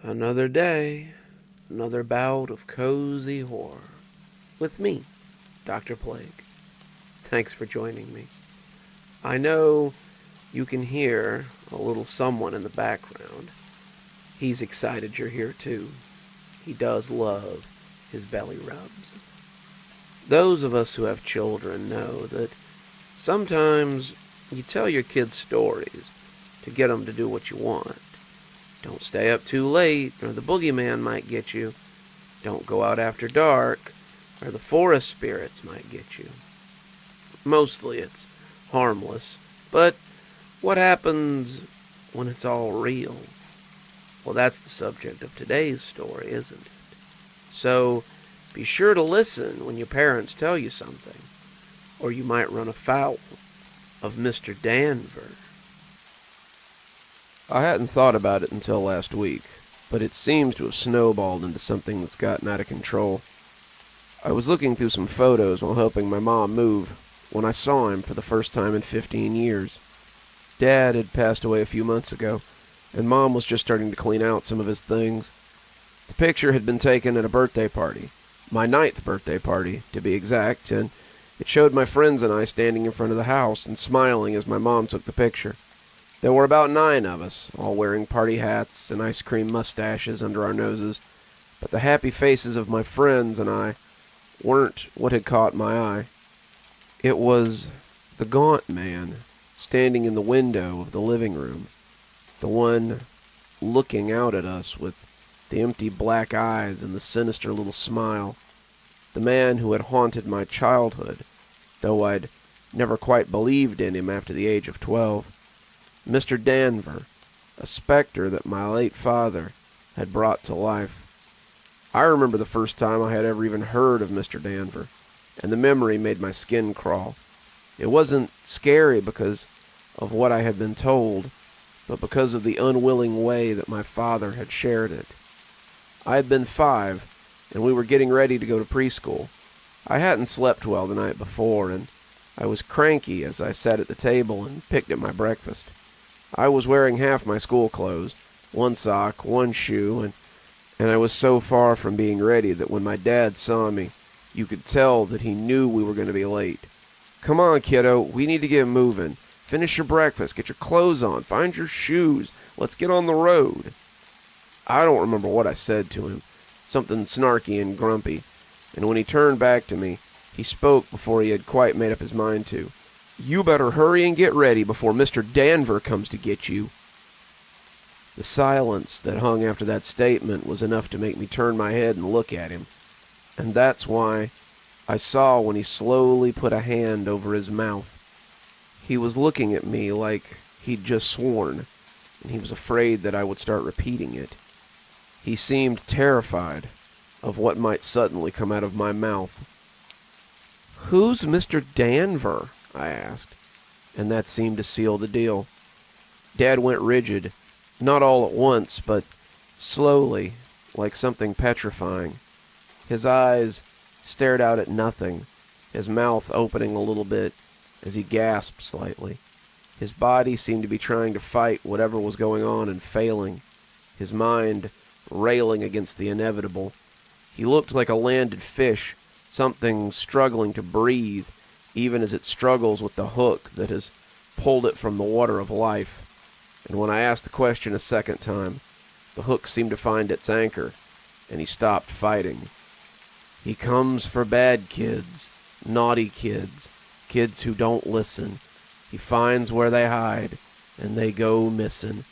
Another day, another bout of cozy horror. With me, Dr. Plague. Thanks for joining me. I know you can hear a little someone in the background. He's excited you're here too. He does love his belly rubs. Those of us who have children know that sometimes you tell your kids stories to get them to do what you want. Don't stay up too late, or the boogeyman might get you. Don't go out after dark, or the forest spirits might get you. Mostly it's harmless, but what happens when it's all real? Well, that's the subject of today's story, isn't it? So be sure to listen when your parents tell you something, or you might run afoul of Mr. Danver. I hadn't thought about it until last week, but it seems to have snowballed into something that's gotten out of control. I was looking through some photos while helping my mom move when I saw him for the first time in 15 years. Dad had passed away a few months ago, and Mom was just starting to clean out some of his things. The picture had been taken at a birthday party, my 9th birthday party, to be exact, and it showed my friends and I standing in front of the house and smiling as my mom took the picture. There were about 9 of us, all wearing party hats and ice cream mustaches under our noses, but the happy faces of my friends and I weren't what had caught my eye. It was the gaunt man standing in the window of the living room, the one looking out at us with the empty black eyes and the sinister little smile, the man who had haunted my childhood, though I'd never quite believed in him after the age of 12. Mr. Danver, a specter that my late father had brought to life. I remember the first time I had ever even heard of Mr. Danver, and the memory made my skin crawl. It wasn't scary because of what I had been told, but because of the unwilling way that my father had shared it. I had been 5, and we were getting ready to go to preschool. I hadn't slept well the night before, and I was cranky as I sat at the table and picked at my breakfast. I was wearing half my school clothes, 1 sock, 1 shoe, and I was so far from being ready that when my dad saw me, you could tell that he knew we were going to be late. "Come on, kiddo, we need to get moving. Finish your breakfast, get your clothes on, find your shoes. Let's get on the road." I don't remember what I said to him, something snarky and grumpy, and when he turned back to me, he spoke before he had quite made up his mind to. "You better hurry and get ready before Mr. Danver comes to get you." The silence that hung after that statement was enough to make me turn my head and look at him, and that's why I saw when he slowly put a hand over his mouth. He was looking at me like he'd just sworn, and he was afraid that I would start repeating it. He seemed terrified of what might suddenly come out of my mouth. "Who's Mr. Danver?" I asked, and that seemed to seal the deal. Dad went rigid, not all at once, but slowly, like something petrifying. His eyes stared out at nothing, his mouth opening a little bit as he gasped slightly. His body seemed to be trying to fight whatever was going on and failing, his mind railing against the inevitable. He looked like a landed fish, something struggling to breathe, even as it struggles with the hook that has pulled it from the water of life. And when I asked the question a second time, the hook seemed to find its anchor, and he stopped fighting. "He comes for bad kids, naughty kids, kids who don't listen. He finds where they hide, and they go missing.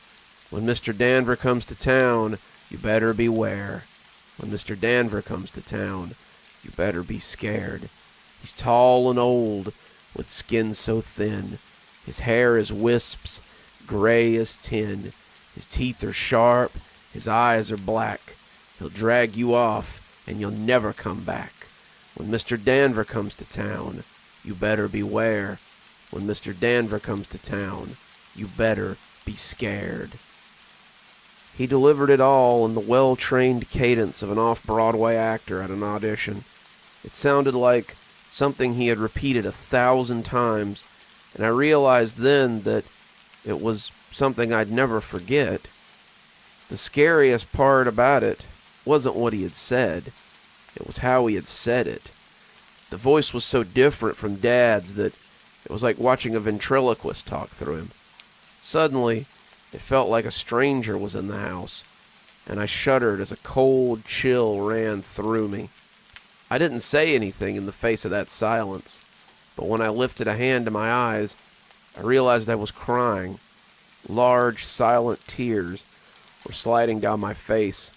When Mr. Danver comes to town, you better beware. When Mr. Danver comes to town, you better be scared. He's tall and old, with skin so thin. His hair is wisps, gray as tin. His teeth are sharp, his eyes are black. He'll drag you off, and you'll never come back. When Mr. Danver comes to town, you better beware. When Mr. Danver comes to town, you better be scared." He delivered it all in the well-trained cadence of an off-Broadway actor at an audition. It sounded like something he had repeated 1,000 times, and I realized then that it was something I'd never forget. The scariest part about it wasn't what he had said. It was how he had said it. The voice was so different from Dad's that it was like watching a ventriloquist talk through him. Suddenly, it felt like a stranger was in the house, and I shuddered as a cold chill ran through me. I didn't say anything in the face of that silence, but when I lifted a hand to my eyes, I realized I was crying. Large, silent tears were sliding down my face,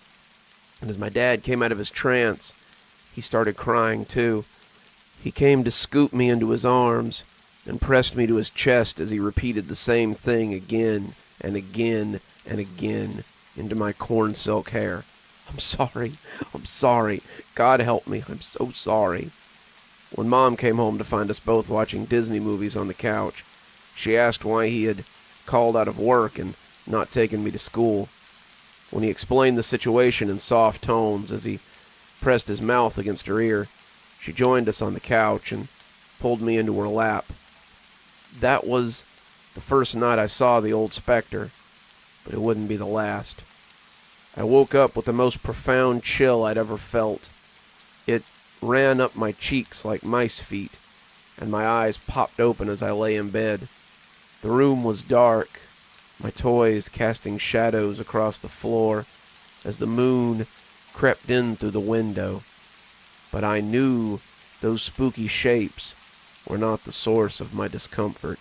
and as my dad came out of his trance, he started crying too. He came to scoop me into his arms and pressed me to his chest as he repeated the same thing again and again and again into my corn silk hair. I'm sorry. God help me, I'm so sorry. When Mom came home to find us both watching Disney movies on the couch, she asked why he had called out of work and not taken me to school. When he explained the situation in soft tones as he pressed his mouth against her ear, she joined us on the couch and pulled me into her lap. That was the first night I saw the old specter, but it wouldn't be the last. I woke up with the most profound chill I'd ever felt. It ran up my cheeks like mice feet, and my eyes popped open as I lay in bed. The room was dark, my toys casting shadows across the floor as the moon crept in through the window. But I knew those spooky shapes were not the source of my discomfort.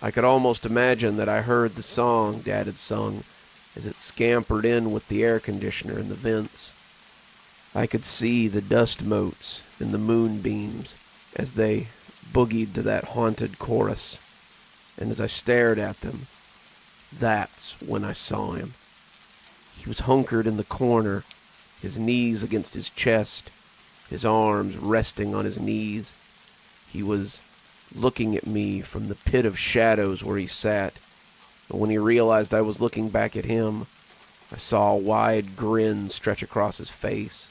I could almost imagine that I heard the song Dad had sung as it scampered in with the air conditioner in the vents. I could see the dust motes in the moonbeams as they boogied to that haunted chorus. And as I stared at them, that's when I saw him. He was hunkered in the corner, his knees against his chest, his arms resting on his knees. He was looking at me from the pit of shadows where he sat, and when he realized I was looking back at him, I saw a wide grin stretch across his face.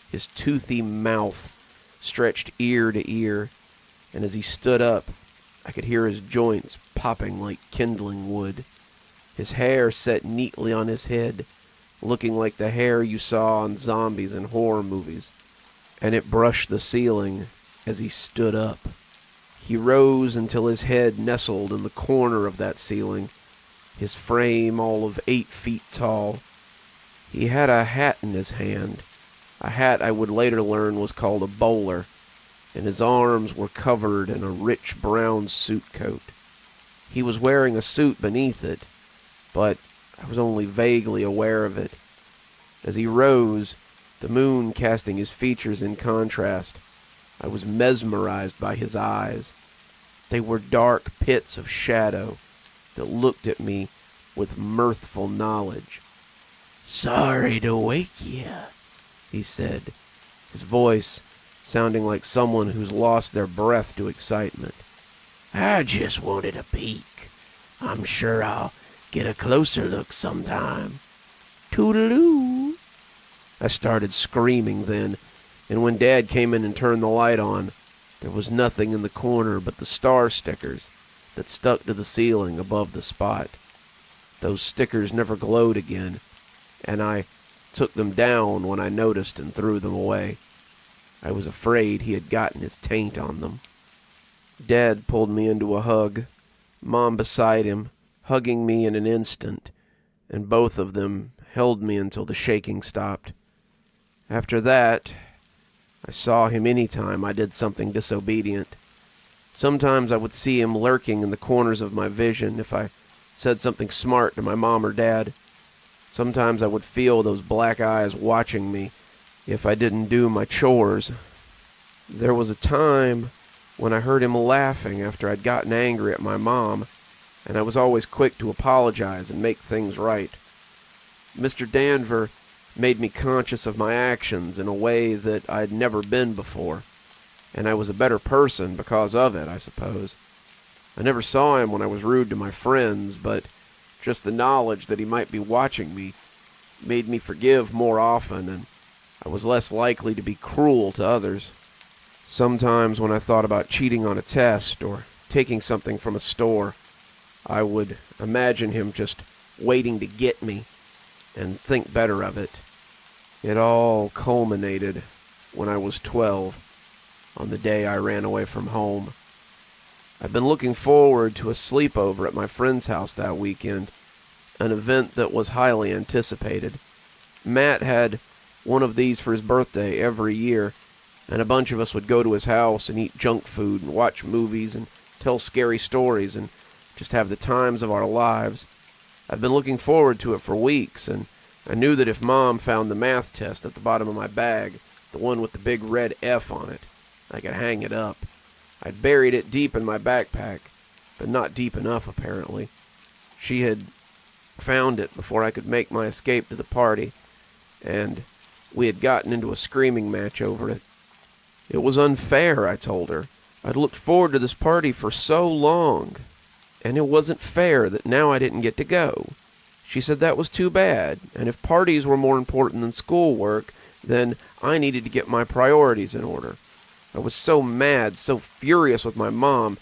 His toothy mouth stretched ear to ear, and as he stood up, I could hear his joints popping like kindling wood. His hair set neatly on his head, looking like the hair you saw on zombies in horror movies, and it brushed the ceiling as he stood up. He rose until his head nestled in the corner of that ceiling, his frame all of 8 feet tall. He had a hat in his hand, a hat I would later learn was called a bowler, and his arms were covered in a rich brown suit coat. He was wearing a suit beneath it, but I was only vaguely aware of it. As he rose, the moon casting his features in contrast, I was mesmerized by his eyes. They were dark pits of shadow that looked at me with mirthful knowledge. "Sorry to wake you," he said, his voice sounding like someone who's lost their breath to excitement. "I just wanted a peek. I'm sure I'll get a closer look sometime. Toodaloo." I started screaming then, and when Dad came in and turned the light on, there was nothing in the corner but the star stickers that stuck to the ceiling above the spot. Those stickers never glowed again, and I took them down when I noticed and threw them away. I was afraid he had gotten his taint on them. Dad pulled me into a hug, Mom beside him, hugging me in an instant, and both of them held me until the shaking stopped. After that, I saw him any time I did something disobedient. Sometimes I would see him lurking in the corners of my vision if I said something smart to my mom or dad. Sometimes I would feel those black eyes watching me if I didn't do my chores. There was a time when I heard him laughing after I'd gotten angry at my mom, and I was always quick to apologize and make things right. Mr. Danver made me conscious of my actions in a way that I'd never been before, and I was a better person because of it, I suppose. I never saw him when I was rude to my friends, but just the knowledge that he might be watching me made me forgive more often, and I was less likely to be cruel to others. Sometimes when I thought about cheating on a test or taking something from a store, I would imagine him just waiting to get me, and think better of it. It all culminated when I was 12, on the day I ran away from home. I'd been looking forward to a sleepover at my friend's house that weekend, an event that was highly anticipated. Matt had one of these for his birthday every year, and a bunch of us would go to his house and eat junk food and watch movies and tell scary stories and just have the times of our lives. I'd been looking forward to it for weeks, and I knew that if Mom found the math test at the bottom of my bag, the one with the big red F on it, I could hang it up. I'd buried it deep in my backpack, but not deep enough, apparently. She had found it before I could make my escape to the party, and we had gotten into a screaming match over it. It was unfair, I told her. I'd looked forward to this party for so long, and it wasn't fair that now I didn't get to go. She said that was too bad, and if parties were more important than schoolwork, then I needed to get my priorities in order. I was so mad, so furious with my mom,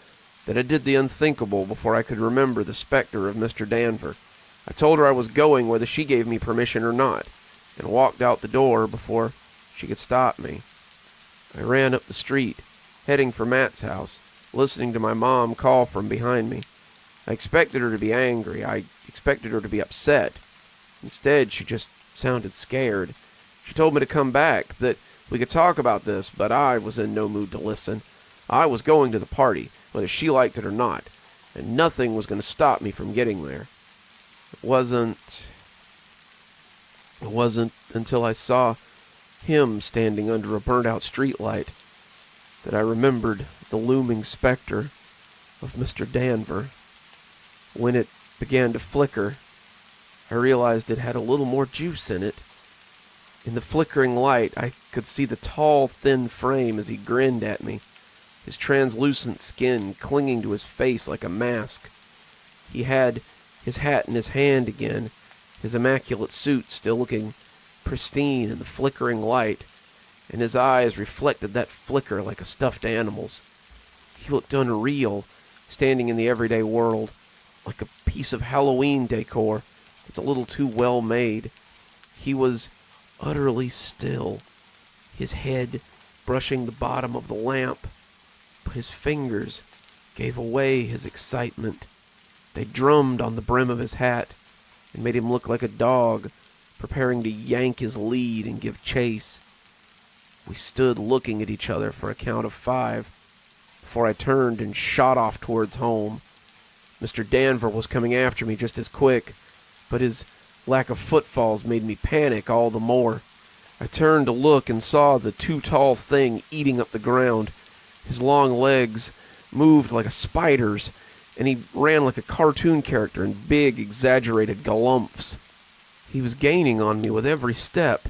that I did the unthinkable before I could remember the specter of Mr. Danver. I told her I was going whether she gave me permission or not, and walked out the door before she could stop me. I ran up the street, heading for Matt's house, listening to my mom call from behind me. I expected her to be angry. I expected her to be upset. Instead, she just sounded scared. She told me to come back, that we could talk about this, but I was in no mood to listen. I was going to the party, whether she liked it or not, and nothing was going to stop me from getting there. It wasn't until I saw him standing under a burnt-out streetlight that I remembered the looming specter of Mr. Danver. When it began to flicker, I realized it had a little more juice in it. In the flickering light, I could see the tall, thin frame as he grinned at me, his translucent skin clinging to his face like a mask. He had his hat in his hand again, his immaculate suit still looking pristine in the flickering light, and his eyes reflected that flicker like a stuffed animal's. He looked unreal, standing in the everyday world, like a piece of Halloween decor that's a little too well made. He was utterly still, his head brushing the bottom of the lamp, but his fingers gave away his excitement. They drummed on the brim of his hat and made him look like a dog preparing to yank his lead and give chase. We stood looking at each other for a count of 5 before I turned and shot off towards home. Mr. Danver was coming after me just as quick, but his lack of footfalls made me panic all the more. I turned to look and saw the too-tall thing eating up the ground. His long legs moved like a spider's, and he ran like a cartoon character in big, exaggerated galumphs. He was gaining on me with every step,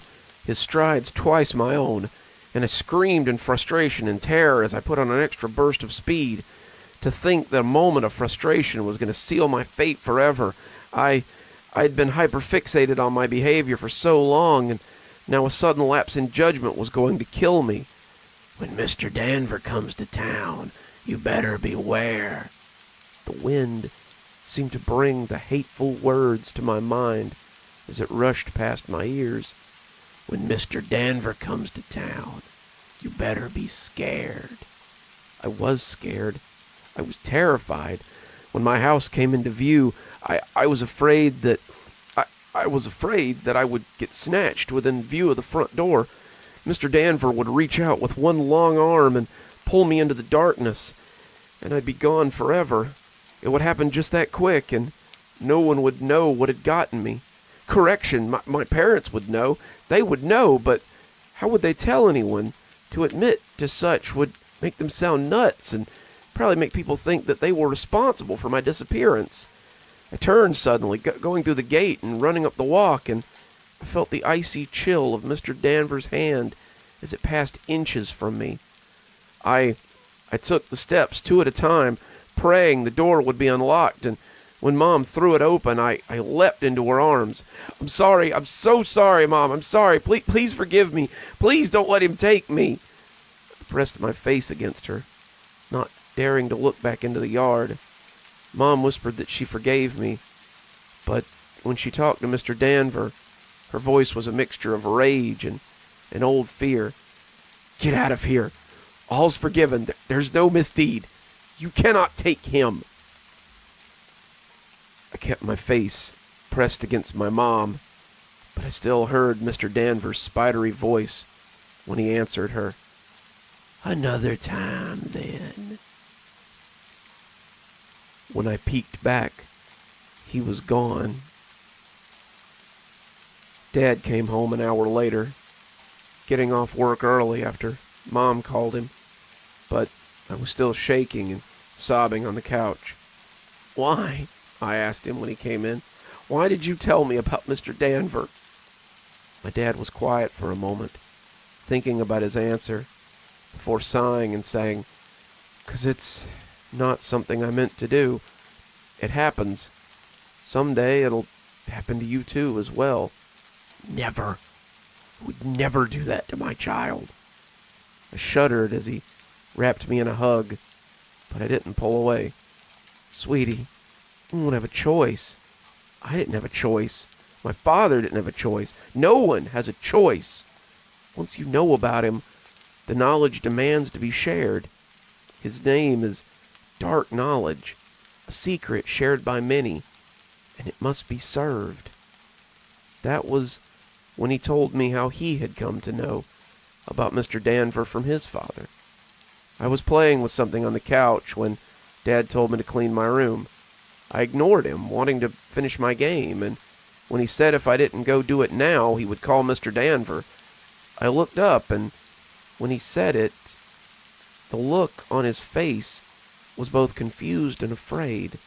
his strides twice my own, and I screamed in frustration and terror as I put on an extra burst of speed. To think that a moment of frustration was going to seal my fate forever. I'd been hyperfixated on my behavior for so long, and now a sudden lapse in judgment was going to kill me. When Mr. Danver comes to town, you better beware. The wind seemed to bring the hateful words to my mind as it rushed past my ears. When Mr. Danver comes to town, you better be scared. I was scared. I was terrified. When my house came into view, I was afraid that I would get snatched within view of the front door. Mr. Danver would reach out with one long arm and pull me into the darkness, and I'd be gone forever. It would happen just that quick, and no one would know what had gotten me. Correction, my parents would know. They would know, but how would they tell anyone? To admit to such would make them sound nuts and probably make people think that they were responsible for my disappearance. I turned suddenly, going through the gate and running up the walk, and I felt the icy chill of Mr. Danver's hand as it passed inches from me. I took the steps 2 at a time, praying the door would be unlocked, and when Mom threw it open, I leapt into her arms. I'm sorry. I'm so sorry, Mom. I'm sorry. Please forgive me. Please don't let him take me. I pressed my face against her, not daring to look back into the yard. Mom whispered that she forgave me, but when she talked to Mr. Danver, Her voice was a mixture of rage and an old fear. "Get out of here. All's forgiven. There's no misdeed. You cannot take him." I kept my face pressed against my mom, but I still heard Mr. Danver's spidery voice when he answered her. "Another time, then." When I peeked back, he was gone. Dad came home an hour later, getting off work early after Mom called him, but I was still shaking and sobbing on the couch. "Why?" I asked him when he came in. "Why did you tell me about Mr. Danver?" My dad was quiet for a moment, thinking about his answer, before sighing and saying, "'Cause it's not something I meant to do. It happens. Someday it'll happen to you too as well." "Never. I would never do that to my child." I shuddered as he wrapped me in a hug, but I didn't pull away. "Sweetie, you won't have a choice." I didn't have a choice. My father didn't have a choice. No one has a choice. Once you know about him, the knowledge demands to be shared. His name is dark knowledge, a secret shared by many, and it must be served. That was when he told me how he had come to know about Mr. Danver from his father. I was playing with something on the couch when Dad told me to clean my room. I ignored him, wanting to finish my game, and when he said if I didn't go do it now, he would call Mr. Danver, I looked up, and when he said it, the look on his face was both confused and afraid.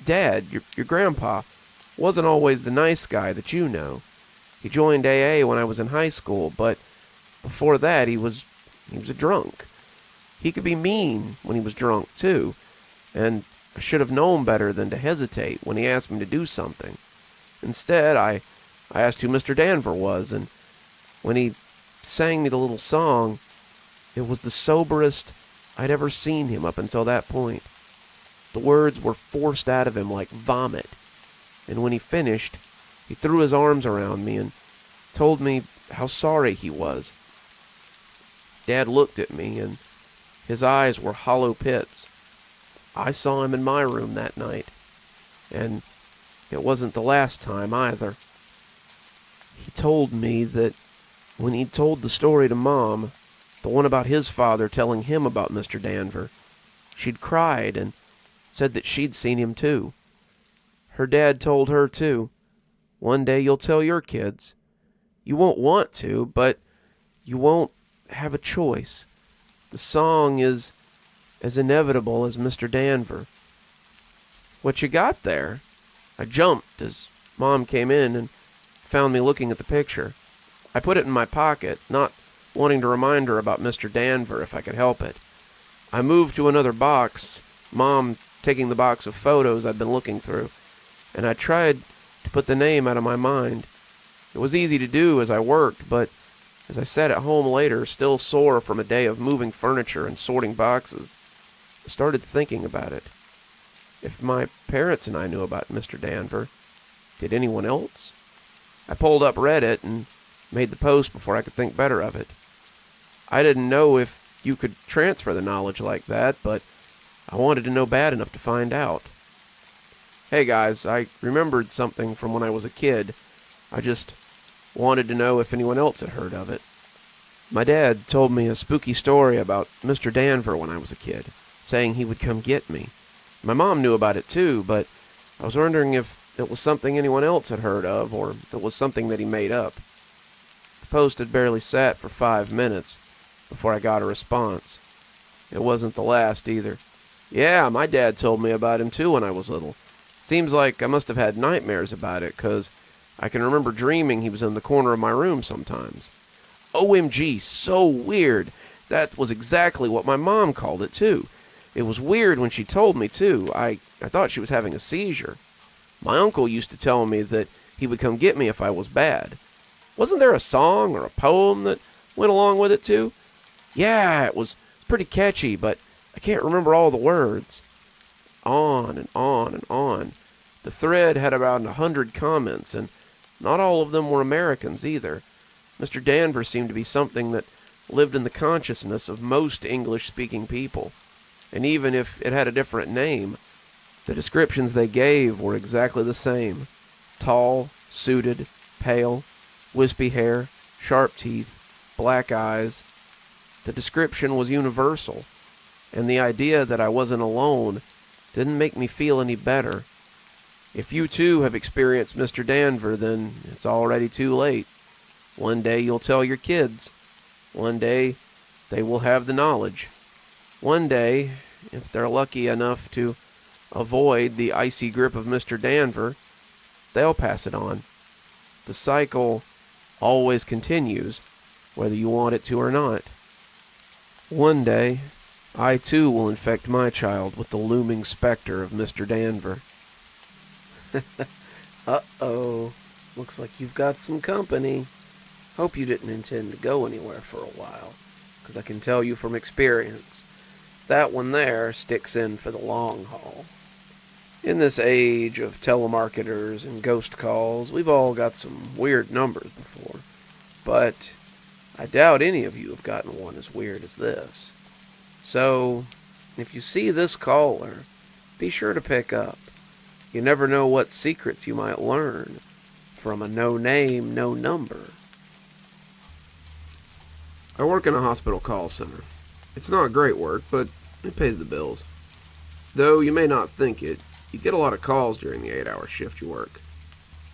Dad, your grandpa, wasn't always the nice guy that you know. He joined AA when I was in high school, but before that he was a drunk. He could be mean when he was drunk, too, and I should have known better than to hesitate when he asked me to do something. Instead, I asked who Mr. Danver was, and when he sang me the little song, it was the soberest I'd ever seen him up until that point. The words were forced out of him like vomit, and when he finished, he threw his arms around me and told me how sorry he was. Dad looked at me, and his eyes were hollow pits. I saw him in my room that night, and it wasn't the last time either. He told me that when he'd told the story to Mom, the one about his father telling him about Mr. Danver, she'd cried and said that she'd seen him too. Her dad told her too, "One day you'll tell your kids. You won't want to, but you won't have a choice. The song is as inevitable as Mr. Danver." "What you got there?" I jumped as Mom came in and found me looking at the picture. I put it in my pocket, not wanting to remind her about Mr. Danver if I could help it. I moved to another box, Mom taking the box of photos I'd been looking through, and I tried to put the name out of my mind. It was easy to do as I worked, but as I sat at home later, still sore from a day of moving furniture and sorting boxes, I started thinking about it. If my parents and I knew about Mr. Danver, did anyone else? I pulled up Reddit and made the post before I could think better of it. I didn't know if you could transfer the knowledge like that, but I wanted to know bad enough to find out. Hey guys, I remembered something from when I was a kid. I just wanted to know if anyone else had heard of it. My dad told me a spooky story about Mr. Danver when I was a kid, saying he would come get me. My mom knew about it too, but I was wondering if it was something anyone else had heard of, or if it was something that he made up. The post had barely sat for 5 minutes before I got a response. It wasn't the last either. "Yeah, my dad told me about him too when I was little. Seems like I must have had nightmares about it, 'cause I can remember dreaming he was in the corner of my room sometimes." OMG, so weird. That was exactly what my mom called it too. It was weird when she told me too. I thought she was having a seizure. My uncle used to tell me that he would come get me if I was bad. Wasn't there a song or a poem that went along with it too? Yeah, it was pretty catchy, but I can't remember all the words. On and on and on. The thread had about 100 comments, and Not all of them were Americans either. Mr. Danver seemed to be something that lived in the consciousness of most English-speaking people. And even if it had a different name, the descriptions they gave were exactly the same. Tall, suited, pale, wispy hair, sharp teeth, black eyes. The description was universal, and the idea that I wasn't alone didn't make me feel any better. If you too have experienced Mr. Danver, then it's already too late. One day you'll tell your kids. One day they will have the knowledge. One day, if they're lucky enough to avoid the icy grip of Mr. Danver, they'll pass it on. The cycle always continues, whether you want it to or not. One day, I too will infect my child with the looming specter of Mr. Danver. Uh-oh. Looks like you've got some company. Hope you didn't intend to go anywhere for a while, because I can tell you from experience, that one there sticks in for the long haul. In this age of telemarketers and ghost calls, we've all got some weird numbers before, but I doubt any of you have gotten one as weird as this. So, if you see this caller, be sure to pick up. You never know what secrets you might learn from a no-name, no-number. I work in a hospital call center. It's not great work, but it pays the bills. Though you may not think it, you get a lot of calls during the 8-hour shift you work.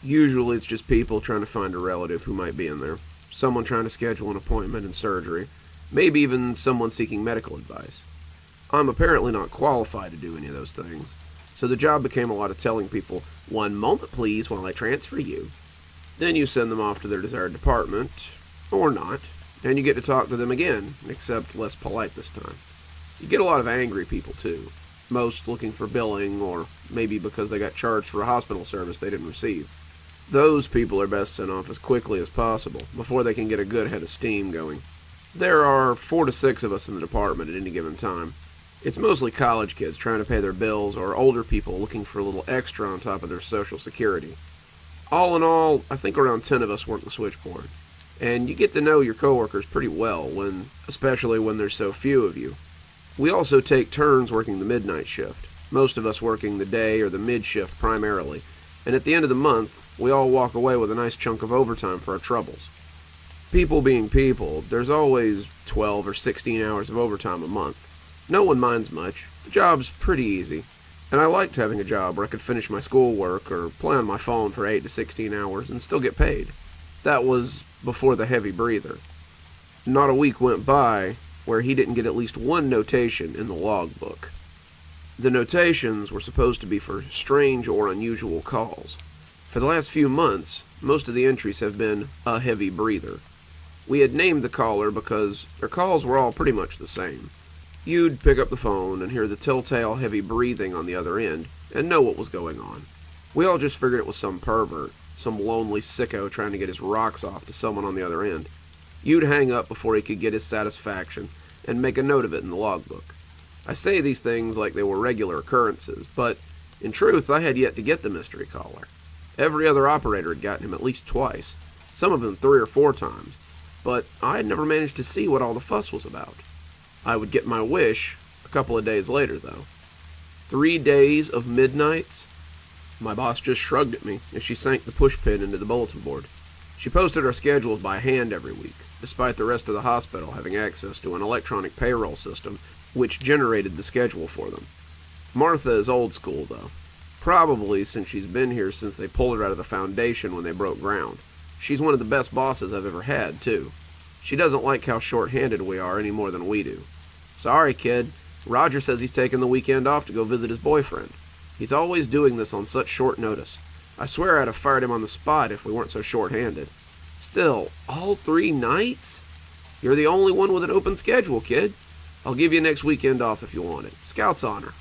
Usually it's just people trying to find a relative who might be in there, someone trying to schedule an appointment in surgery, maybe even someone seeking medical advice. I'm apparently not qualified to do any of those things, so the job became a lot of telling people, "1 moment please while I transfer you." Then you send them off to their desired department, or not, and you get to talk to them again, except less polite this time. You get a lot of angry people too, most looking for billing, or maybe because they got charged for a hospital service they didn't receive. Those people are best sent off as quickly as possible, before they can get a good head of steam going. There are 4 to 6 of us in the department at any given time. It's mostly college kids trying to pay their bills, or older people looking for a little extra on top of their Social Security. All in all, I think around 10 of us work the switchboard. And you get to know your coworkers pretty well, especially when there's so few of you. We also take turns working the midnight shift, most of us working the day or the mid shift primarily, and at the end of the month, we all walk away with a nice chunk of overtime for our troubles. People being people, there's always 12 or 16 hours of overtime a month. No one minds much. The job's pretty easy, and I liked having a job where I could finish my schoolwork or play on my phone for 8 to 16 hours and still get paid. That was before the heavy breather. Not a week went by where he didn't get at least one notation in the logbook. The notations were supposed to be for strange or unusual calls. For the last few months, most of the entries have been a heavy breather. We had named the caller because their calls were all pretty much the same. You'd pick up the phone and hear the telltale heavy breathing on the other end and know what was going on. We all just figured it was some pervert, some lonely sicko trying to get his rocks off to someone on the other end. You'd hang up before he could get his satisfaction and make a note of it in the logbook. I say these things like they were regular occurrences, but in truth I had yet to get the mystery caller. Every other operator had gotten him at least twice, some of them 3 or 4 times, but I had never managed to see what all the fuss was about. I would get my wish a couple of days later, though. 3 days of midnights? My boss just shrugged at me as she sank the push pin into the bulletin board. She posted our schedules by hand every week, despite the rest of the hospital having access to an electronic payroll system which generated the schedule for them. Martha is old school, though. Probably since she's been here since they pulled her out of the foundation when they broke ground. She's one of the best bosses I've ever had, too. She doesn't like how short-handed we are any more than we do. "Sorry, kid. Roger says he's taking the weekend off to go visit his boyfriend. He's always doing this on such short notice. I swear I'd have fired him on the spot if we weren't so short-handed. Still, all 3 nights? You're the only one with an open schedule, kid. I'll give you next weekend off if you want it. Scout's honor."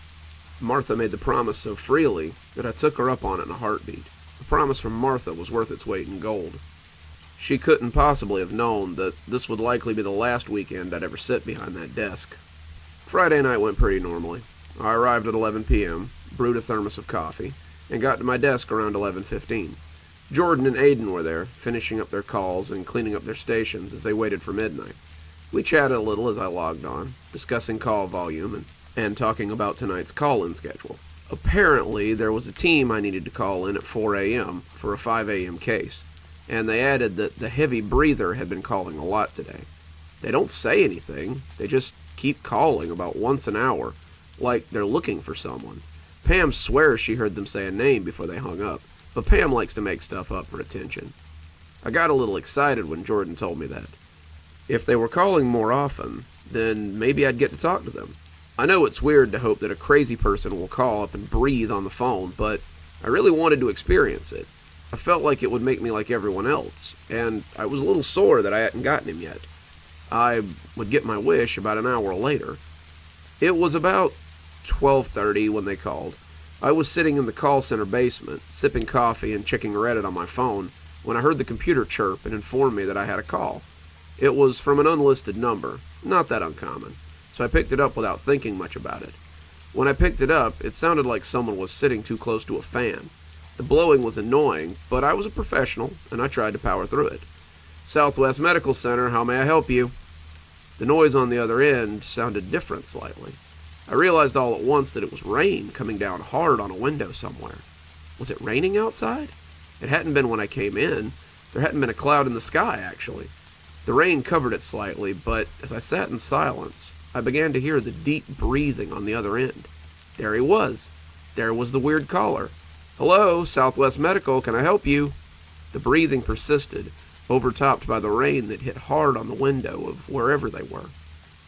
Martha made the promise so freely that I took her up on it in a heartbeat. The promise from Martha was worth its weight in gold. She couldn't possibly have known that this would likely be the last weekend I'd ever sit behind that desk. Friday night went pretty normally. I arrived at 11 p.m., brewed a thermos of coffee, and got to my desk around 11:15. Jordan and Aiden were there, finishing up their calls and cleaning up their stations as they waited for midnight. We chatted a little as I logged on, discussing call volume and talking about tonight's call-in schedule. Apparently, there was a team I needed to call in at 4 a.m. for a 5 a.m. case, and they added that the heavy breather had been calling a lot today. They don't say anything, they just keep calling about once an hour, like they're looking for someone. Pam swears she heard them say a name before they hung up, but Pam likes to make stuff up for attention. I got a little excited when Jordan told me that. If they were calling more often, then maybe I'd get to talk to them. I know it's weird to hope that a crazy person will call up and breathe on the phone, but I really wanted to experience it. I felt like it would make me like everyone else, and I was a little sore that I hadn't gotten him yet. I would get my wish about an hour later. It was about 12:30 when they called. I was sitting in the call center basement, sipping coffee and checking Reddit on my phone, when I heard the computer chirp and inform me that I had a call. It was from an unlisted number, not that uncommon, so I picked it up without thinking much about it. When I picked it up, it sounded like someone was sitting too close to a fan. The blowing was annoying, but I was a professional, and I tried to power through it. Southwest Medical Center, how may I help you? The noise on the other end sounded different slightly. I realized all at once that it was rain coming down hard on a window somewhere. Was it raining outside? It hadn't been when I came in. There hadn't been a cloud in the sky, actually. The rain covered it slightly, but as I sat in silence, I began to hear the deep breathing on the other end. There he was. There was the weird caller. Hello, Southwest Medical, can I help you? The breathing persisted, overtopped by the rain that hit hard on the window of wherever they were.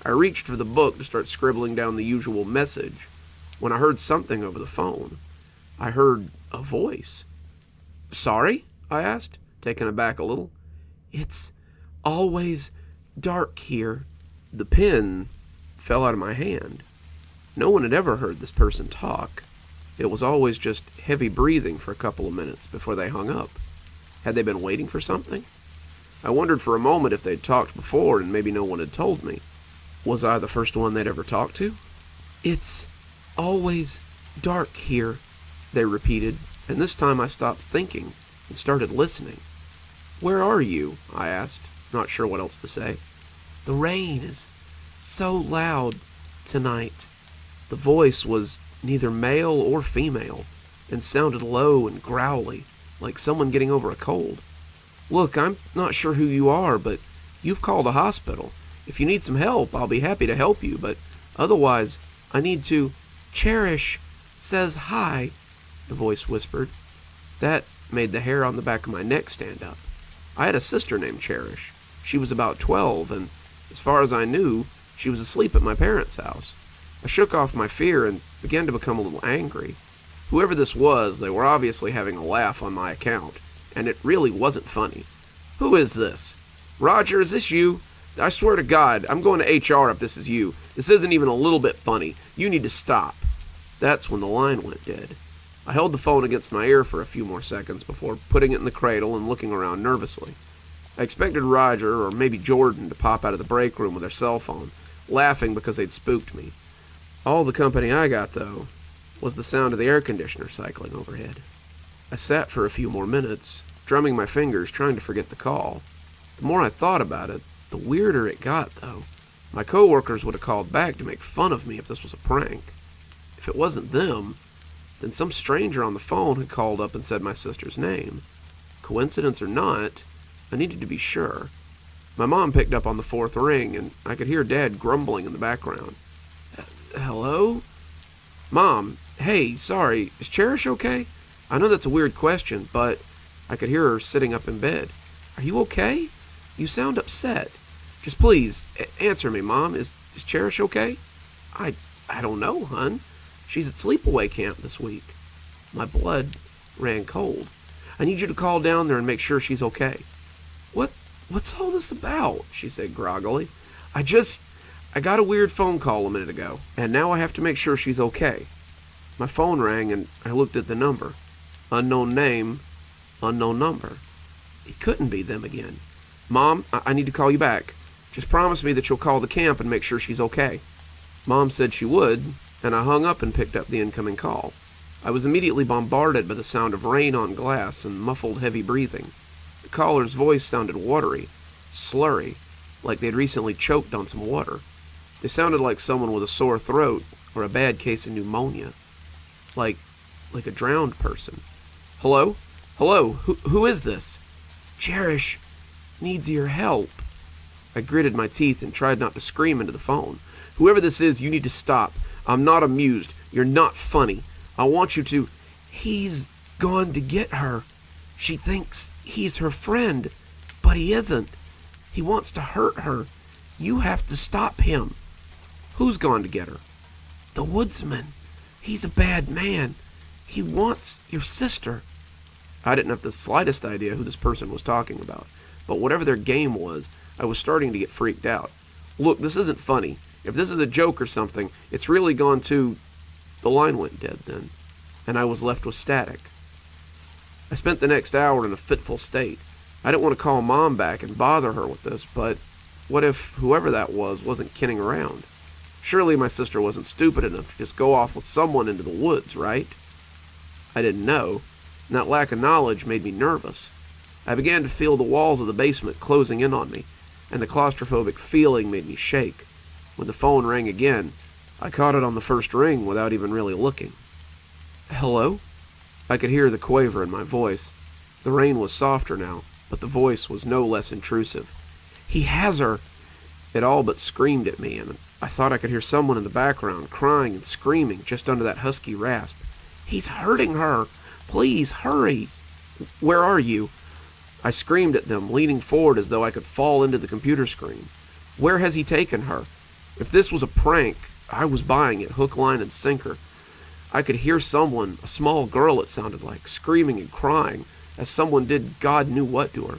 I reached for the book to start scribbling down the usual message when I heard something over the phone. I heard a voice. Sorry? I asked, taken aback a little. It's always dark here. The pen fell out of my hand. No one had ever heard this person talk. It was always just heavy breathing for a couple of minutes before they hung up. Had they been waiting for something? I wondered for a moment if they'd talked before and maybe no one had told me. Was I the first one they'd ever talked to? It's always dark here, they repeated, and this time I stopped thinking and started listening. Where are you? I asked, not sure what else to say. The rain is so loud tonight. The voice was neither male or female and sounded low and growly, like someone getting over a cold. Look, I'm not sure who you are, but you've called a hospital. If you need some help, I'll be happy to help you, but otherwise, I need to... Cherish says hi, the voice whispered. That made the hair on the back of my neck stand up. I had a sister named Cherish. She was about 12, and as far as I knew, she was asleep at my parents' house. I shook off my fear and began to become a little angry. Whoever this was, they were obviously having a laugh on my account, and it really wasn't funny. Who is this? Roger, is this you? I swear to God, I'm going to HR if this is you. This isn't even a little bit funny. You need to stop. That's when the line went dead. I held the phone against my ear for a few more seconds before putting it in the cradle and looking around nervously. I expected Roger or maybe Jordan to pop out of the break room with their cell phone, laughing because they'd spooked me. All the company I got, though, was the sound of the air conditioner cycling overhead. I sat for a few more minutes, drumming my fingers, trying to forget the call. The more I thought about it, the weirder it got, though. My coworkers would have called back to make fun of me if this was a prank. If it wasn't them, then some stranger on the phone had called up and said my sister's name. Coincidence or not, I needed to be sure. My mom picked up on the fourth ring, and I could hear Dad grumbling in the background. Hello? Mom, hey, sorry, is Cherish okay? I know that's a weird question, but I could hear her sitting up in bed. Are you okay? You sound upset. Just please, answer me, Mom. Is Cherish okay? I don't know, hun. She's at sleepaway camp this week. My blood ran cold. I need you to call down there and make sure she's okay. What's all this about? She said groggily. I got a weird phone call a minute ago, and now I have to make sure she's okay. My phone rang, and I looked at the number. Unknown name, unknown number. It couldn't be them again. Mom, I need to call you back. Just promise me that you'll call the camp and make sure she's okay. Mom said she would, and I hung up and picked up the incoming call. I was immediately bombarded by the sound of rain on glass and muffled heavy breathing. The caller's voice sounded watery, slurry, like they'd recently choked on some water. They sounded like someone with a sore throat or a bad case of pneumonia. Like a drowned person. Hello? Hello? Who is this? Cherish needs your help. I gritted my teeth and tried not to scream into the phone. Whoever this is, you need to stop. I'm not amused. You're not funny. I want you to... He's gone to get her. She thinks he's her friend, but he isn't. He wants to hurt her. You have to stop him. Who's gone to get her? The woodsman. He's a bad man. He wants your sister. I didn't have the slightest idea who this person was talking about, but whatever their game was, I was starting to get freaked out. Look, this isn't funny. If this is a joke or something, it's really gone to... The line went dead then, and I was left with static. I spent the next hour in a fitful state. I didn't want to call Mom back and bother her with this, but what if whoever that was wasn't kidding around? Surely my sister wasn't stupid enough to just go off with someone into the woods, right? I didn't know, and that lack of knowledge made me nervous. I began to feel the walls of the basement closing in on me, and the claustrophobic feeling made me shake. When the phone rang again, I caught it on the first ring without even really looking. Hello? I could hear the quaver in my voice. The rain was softer now, but the voice was no less intrusive. He has her! It all but screamed at me, and I thought I could hear someone in the background crying and screaming just under that husky rasp. He's hurting her! Please, hurry! Where are you? I screamed at them, leaning forward as though I could fall into the computer screen. Where has he taken her? If this was a prank, I was buying it, hook, line, and sinker. I could hear someone, a small girl it sounded like, screaming and crying, as someone did God knew what to her.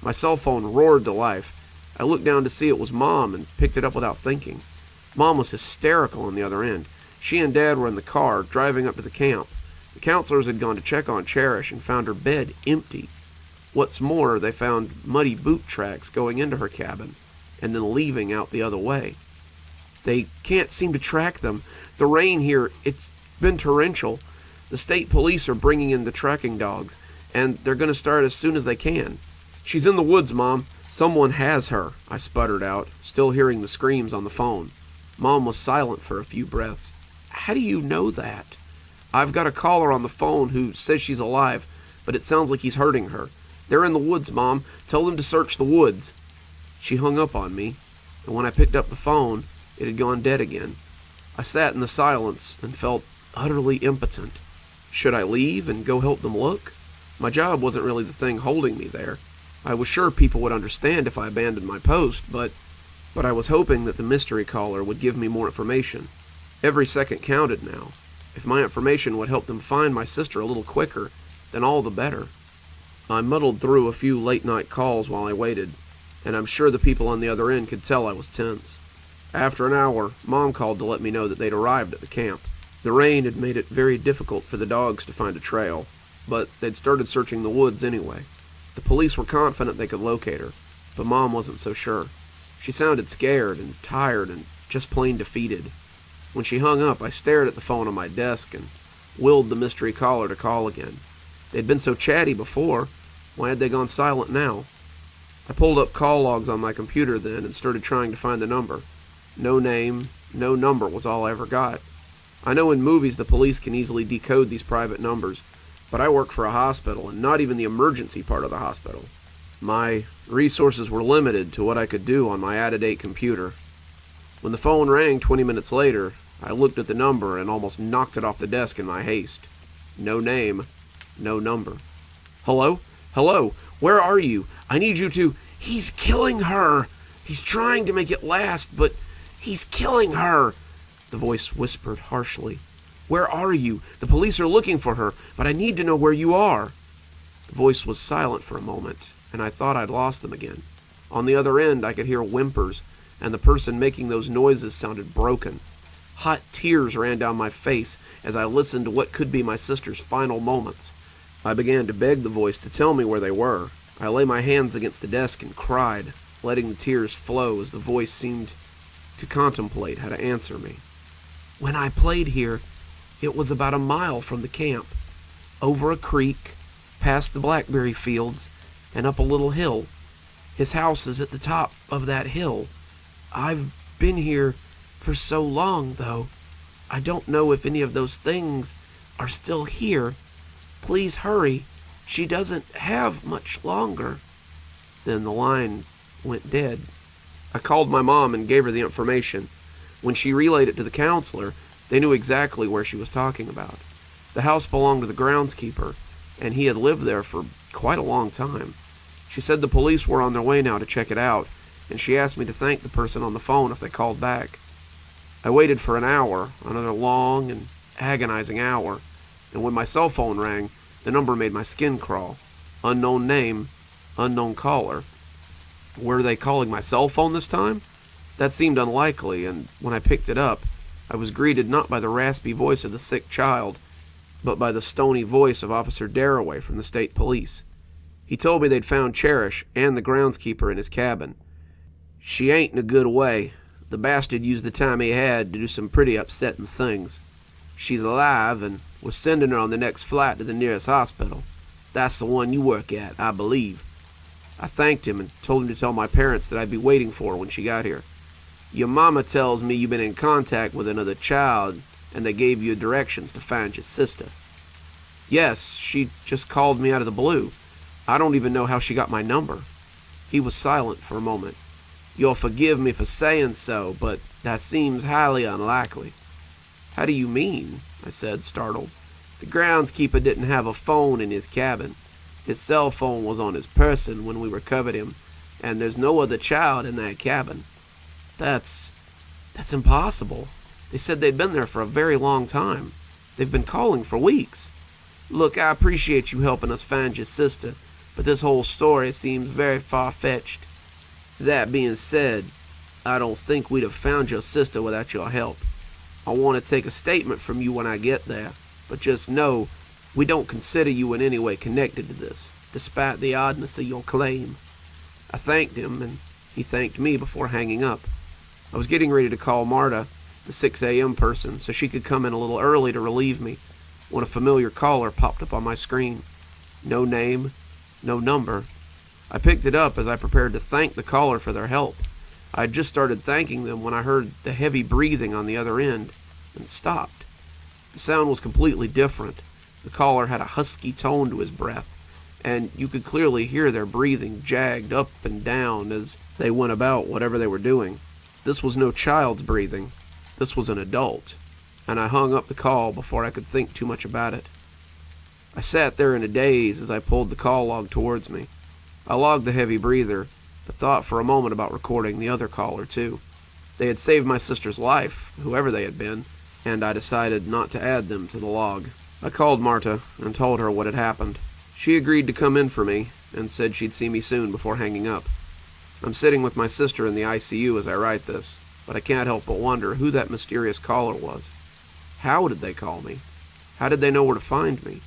My cell phone roared to life. I looked down to see it was Mom and picked it up without thinking. Mom was hysterical on the other end. She and Dad were in the car, driving up to the camp. The counselors had gone to check on Cherish and found her bed empty. What's more, they found muddy boot tracks going into her cabin, and then leaving out the other way. They can't seem to track them. The rain here, it's been torrential. The state police are bringing in the tracking dogs, and they're going to start as soon as they can. She's in the woods, Mom. Someone has her, I sputtered out, still hearing the screams on the phone. Mom was silent for a few breaths. How do you know that? I've got a caller on the phone who says she's alive, but it sounds like he's hurting her. They're in the woods, Mom. Tell them to search the woods. She hung up on me, and when I picked up the phone, it had gone dead again. I sat in the silence and felt utterly impotent. Should I leave and go help them look? My job wasn't really the thing holding me there. I was sure people would understand if I abandoned my post, but I was hoping that the mystery caller would give me more information. Every second counted now. If my information would help them find my sister a little quicker, then all the better. I muddled through a few late-night calls while I waited, and I'm sure the people on the other end could tell I was tense. After an hour, Mom called to let me know that they'd arrived at the camp. The rain had made it very difficult for the dogs to find a trail, but they'd started searching the woods anyway. The police were confident they could locate her, but Mom wasn't so sure. She sounded scared and tired and just plain defeated. When she hung up, I stared at the phone on my desk and willed the mystery caller to call again. They'd been so chatty before. Why had they gone silent now? I pulled up call logs on my computer then and started trying to find the number. No name, no number was all I ever got. I know in movies the police can easily decode these private numbers, but I work for a hospital and not even the emergency part of the hospital. My resources were limited to what I could do on my out-of-date computer. When the phone rang 20 minutes later, I looked at the number and almost knocked it off the desk in my haste. No name, no number. Hello? Hello? Where are you? I need you to... He's killing her! He's trying to make it last, but he's killing her! The voice whispered harshly. Where are you? The police are looking for her, but I need to know where you are. The voice was silent for a moment, and I thought I'd lost them again. On the other end, I could hear whimpers, and the person making those noises sounded broken. Hot tears ran down my face as I listened to what could be my sister's final moments. I began to beg the voice to tell me where they were. I lay my hands against the desk and cried, letting the tears flow as the voice seemed to contemplate how to answer me. When I played here, It was about a mile from the camp, over a creek, past the blackberry fields, and up a little hill. His house is at the top of that hill. I've been here for so long, though. I don't know if any of those things are still here. Please hurry. She doesn't have much longer." Then the line went dead. I called my mom and gave her the information. When she relayed it to the counselor, they knew exactly where she was talking about. The house belonged to the groundskeeper, and he had lived there for quite a long time. She said the police were on their way now to check it out, and she asked me to thank the person on the phone if they called back. I waited for an hour, another long and agonizing hour, and when my cell phone rang, the number made my skin crawl. Unknown name, unknown caller. Were they calling my cell phone this time? That seemed unlikely, and when I picked it up, I was greeted not by the raspy voice of the sick child, but by the stony voice of Officer Darraway from the state police. He told me they'd found Cherish and the groundskeeper in his cabin. "She ain't in a good way. The bastard used the time he had to do some pretty upsetting things. She's alive, and we're sending her on the next flight to the nearest hospital. That's the one you work at, I believe." I thanked him and told him to tell my parents that I'd be waiting for her when she got here. "Your mama tells me you've been in contact with another child, and they gave you directions to find your sister." "Yes, she just called me out of the blue. I don't even know how she got my number." He was silent for a moment. "You'll forgive me for saying so, but that seems highly unlikely." "How do you mean?" I said, startled. "The groundskeeper didn't have a phone in his cabin. His cell phone was on his person when we recovered him, and there's no other child in that cabin." That's impossible. They said they'd been there for a very long time. They've been calling for weeks." "Look, I appreciate you helping us find your sister, but this whole story seems very far-fetched. That being said, I don't think we'd have found your sister without your help. I want to take a statement from you when I get there, but just know we don't consider you in any way connected to this, despite the oddness of your claim." I thanked him, and he thanked me before hanging up. I was getting ready to call Marta, the 6 a.m. person, so she could come in a little early to relieve me, when a familiar caller popped up on my screen. No name, no number. I picked it up as I prepared to thank the caller for their help. I had just started thanking them when I heard the heavy breathing on the other end, and stopped. The sound was completely different. The caller had a husky tone to his breath, and you could clearly hear their breathing jagged up and down as they went about whatever they were doing. This was no child's breathing. This was an adult, and I hung up the call before I could think too much about it. I sat there in a daze as I pulled the call log towards me. I logged the heavy breather, but thought for a moment about recording the other caller too. They had saved my sister's life, whoever they had been, and I decided not to add them to the log. I called Marta and told her what had happened. She agreed to come in for me and said she'd see me soon before hanging up. I'm sitting with my sister in the ICU as I write this, but I can't help but wonder who that mysterious caller was. How did they call me? How did they know where to find me?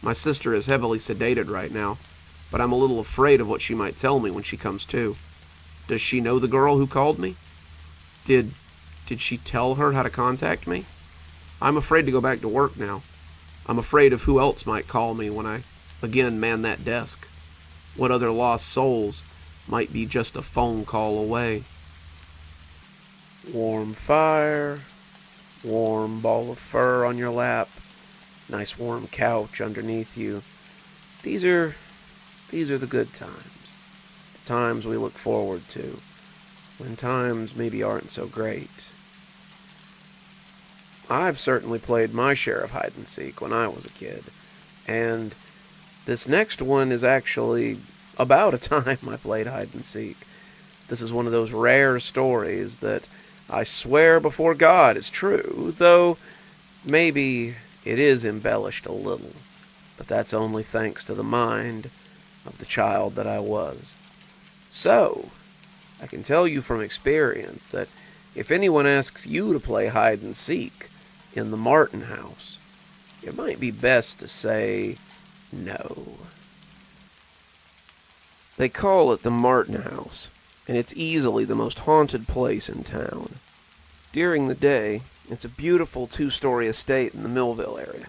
My sister is heavily sedated right now, but I'm a little afraid of what she might tell me when she comes to. Does she know the girl who called me? Did she tell her how to contact me? I'm afraid to go back to work now. I'm afraid of who else might call me when I again man that desk. What other lost souls might be just a phone call away. Warm fire, warm ball of fur on your lap, nice warm couch underneath you. These are the good times. The times we look forward to, when times maybe aren't so great. I've certainly played my share of hide-and-seek when I was a kid, and this next one is actually about a time I played hide-and-seek. This is one of those rare stories that I swear before God is true, though maybe it is embellished a little, but that's only thanks to the mind of the child that I was. So, I can tell you from experience that if anyone asks you to play hide-and-seek in the Martin house, it might be best to say no. They call it the Martin house, and it's easily the most haunted place in town. During the day, It's a beautiful two-story estate in the Millville area.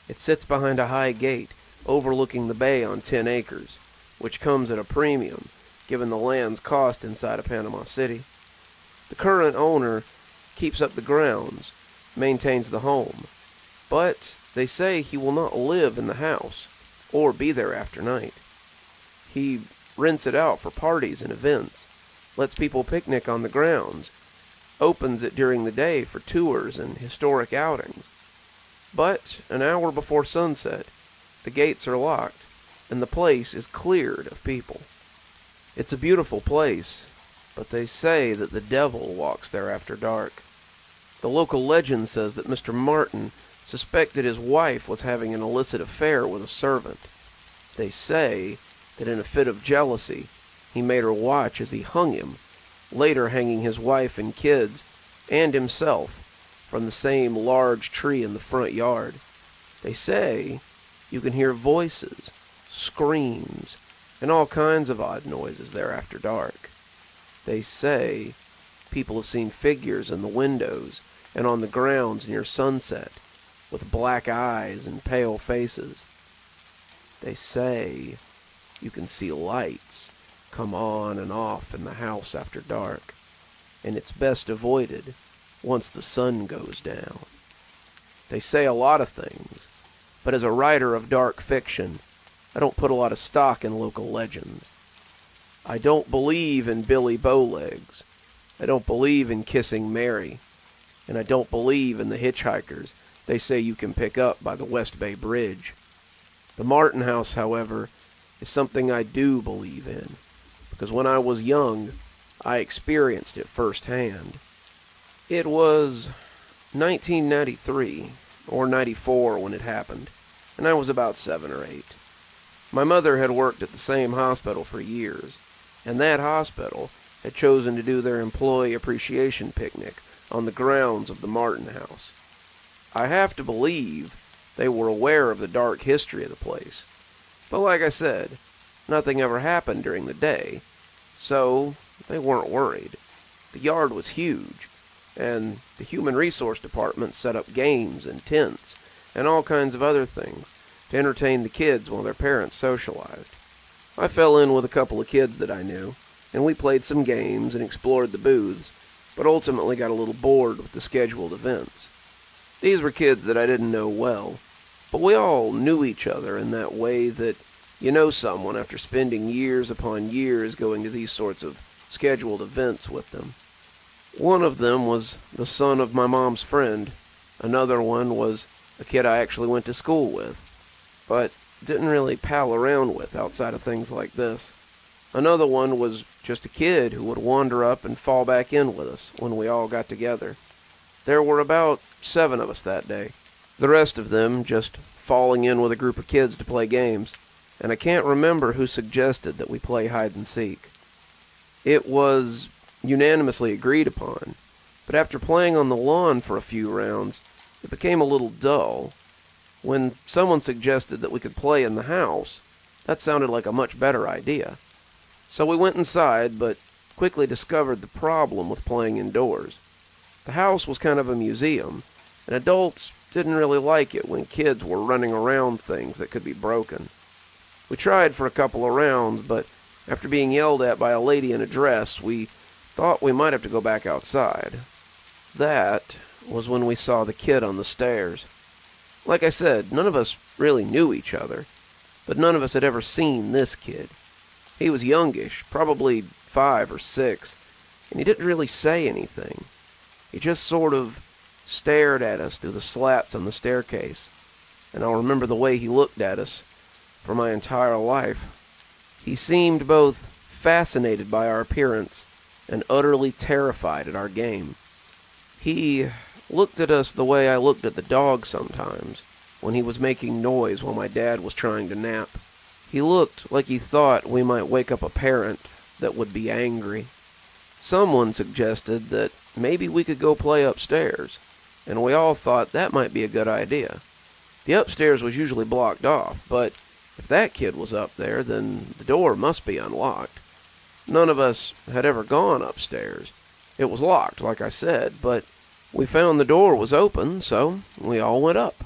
It sits behind a high gate overlooking the bay on 10 acres, which comes at a premium given the land's cost inside of Panama City. The current owner keeps up the grounds, maintains the home, but they say he will not live in the house or be there after night. He rents it out for parties and events, lets people picnic on the grounds, opens it during the day for tours and historic outings. But an hour before sunset, the gates are locked and the place is cleared of people. It's a beautiful place, but they say that the devil walks there after dark. The local legend says that Mr. Martin suspected his wife was having an illicit affair with a servant. They say that in a fit of jealousy, he made her watch as he hung him, later hanging his wife and kids and himself from the same large tree in the front yard. They say you can hear voices, screams, and all kinds of odd noises there after dark. They say people have seen figures in the windows and on the grounds near sunset, with black eyes and pale faces. They say you can see lights come on and off in the house after dark, and it's best avoided once the sun goes down. They say a lot of things, but as a writer of dark fiction, I don't put a lot of stock in local legends. I don't believe in Billy Bowlegs. I don't believe in Kissing Mary. And I don't believe in the hitchhikers they say you can pick up by the West Bay Bridge. The Martin House, however, is something I do believe in, because when I was young, I experienced it firsthand. It was 1993 or 94 when it happened, and I was about 7 or 8. My mother had worked at the same hospital for years, and that hospital had chosen to do their employee appreciation picnic on the grounds of the Martin House. I have to believe they were aware of the dark history of the place, but like I said, nothing ever happened during the day, so they weren't worried. The yard was huge, and the Human Resource Department set up games and tents and all kinds of other things to entertain the kids while their parents socialized. I fell in with a couple of kids that I knew, and we played some games and explored the booths, but ultimately got a little bored with the scheduled events. These were kids that I didn't know well, but we all knew each other in that way that you know someone after spending years upon years going to these sorts of scheduled events with them. One of them was the son of my mom's friend. Another one was a kid I actually went to school with, but didn't really pal around with outside of things like this. Another one was just a kid who would wander up and fall back in with us when we all got together. There were about 7 of us that day. The rest of them just falling in with a group of kids to play games, and I can't remember who suggested that we play hide and seek. It was unanimously agreed upon, but after playing on the lawn for a few rounds, it became a little dull. When someone suggested that we could play in the house, that sounded like a much better idea. So we went inside, but quickly discovered the problem with playing indoors. The house was kind of a museum, and adults didn't really like it when kids were running around things that could be broken. We tried for a couple of rounds, but after being yelled at by a lady in a dress, we thought we might have to go back outside. That was when we saw the kid on the stairs. Like I said, none of us really knew each other, but none of us had ever seen this kid. He was youngish, probably 5 or 6, and he didn't really say anything. He just sort of stared at us through the slats on the staircase, and I'll remember the way he looked at us for my entire life. He seemed both fascinated by our appearance and utterly terrified at our game. He looked at us the way I looked at the dog sometimes when he was making noise while my dad was trying to nap. He looked like he thought we might wake up a parent that would be angry. Someone suggested that maybe we could go play upstairs, and we all thought that might be a good idea. The upstairs was usually blocked off, but if that kid was up there, then the door must be unlocked. None of us had ever gone upstairs. It was locked, like I said, but We found the door was open, so we all went up.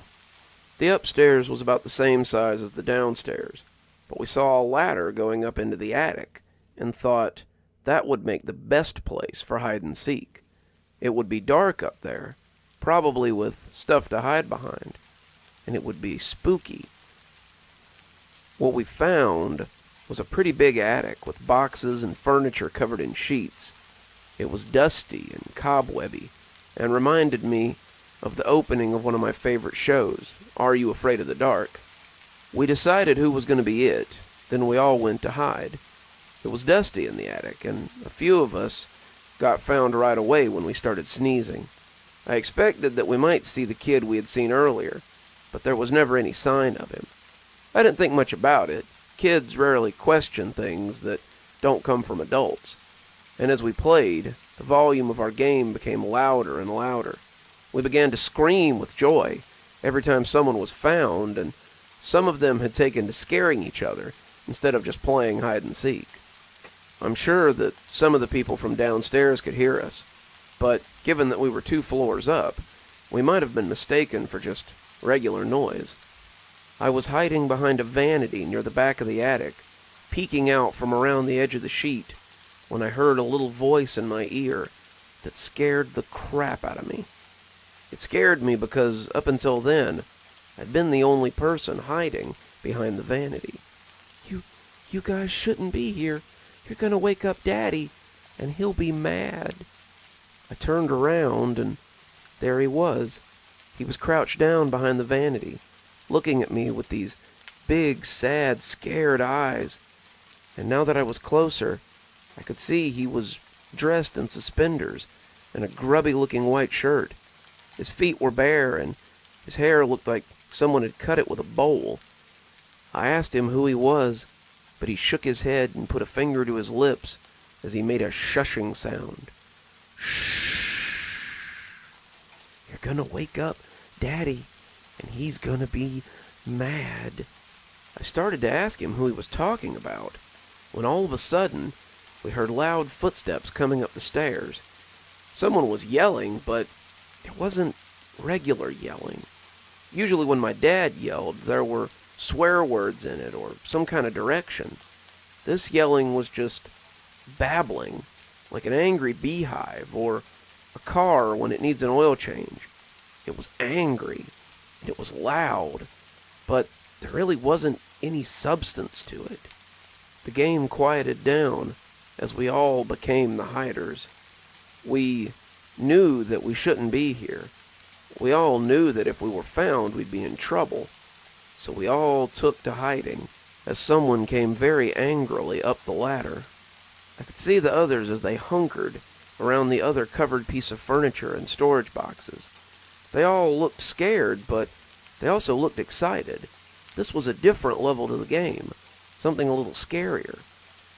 The upstairs was about the same size as the downstairs, but we saw a ladder going up into the attic, and thought that would make the best place for hide and seek. It would be dark up there, probably with stuff to hide behind, and it would be spooky. What we found was a pretty big attic with boxes and furniture covered in sheets. It was dusty and cobwebby, and reminded me of the opening of one of my favorite shows, Are You Afraid of the Dark? We decided who was going to be it, then we all went to hide. It was dusty in the attic, and a few of us got found right away when we started sneezing. I expected that we might see the kid we had seen earlier, but there was never any sign of him. I didn't think much about it. Kids rarely question things that don't come from adults. And as we played, the volume of our game became louder and louder. We began to scream with joy every time someone was found, and some of them had taken to scaring each other instead of just playing hide and seek. I'm sure that some of the people from downstairs could hear us, but given that we were 2 floors up, we might have been mistaken for just regular noise. I was hiding behind a vanity near the back of the attic, peeking out from around the edge of the sheet, when I heard a little voice in my ear that scared the crap out of me. It scared me because up until then, I'd been the only person hiding behind the vanity. You guys shouldn't be here. You're gonna wake up Daddy, and he'll be mad." I turned around, and there he was. He was crouched down behind the vanity, looking at me with these big, sad, scared eyes. And now that I was closer, I could see he was dressed in suspenders and a grubby-looking white shirt. His feet were bare, and his hair looked like someone had cut it with a bowl. I asked him who he was, but he shook his head and put a finger to his lips as he made a shushing sound. "Shh. You're gonna wake up Daddy, and he's gonna be mad." I started to ask him who he was talking about, when all of a sudden, we heard loud footsteps coming up the stairs. Someone was yelling, but it wasn't regular yelling. Usually when my dad yelled, there were swear words in it or some kind of direction. This yelling was just babbling, like an angry beehive or a car when it needs an oil change. It was angry, and it was loud, but there really wasn't any substance to it. The game quieted down as we all became the hiders. We knew that we shouldn't be here. We all knew that if we were found, we'd be in trouble. So we all took to hiding as someone came very angrily up the ladder. I could see the others as they hunkered around the other covered piece of furniture and storage boxes. They all looked scared, but they also looked excited. This was a different level to the game, something a little scarier.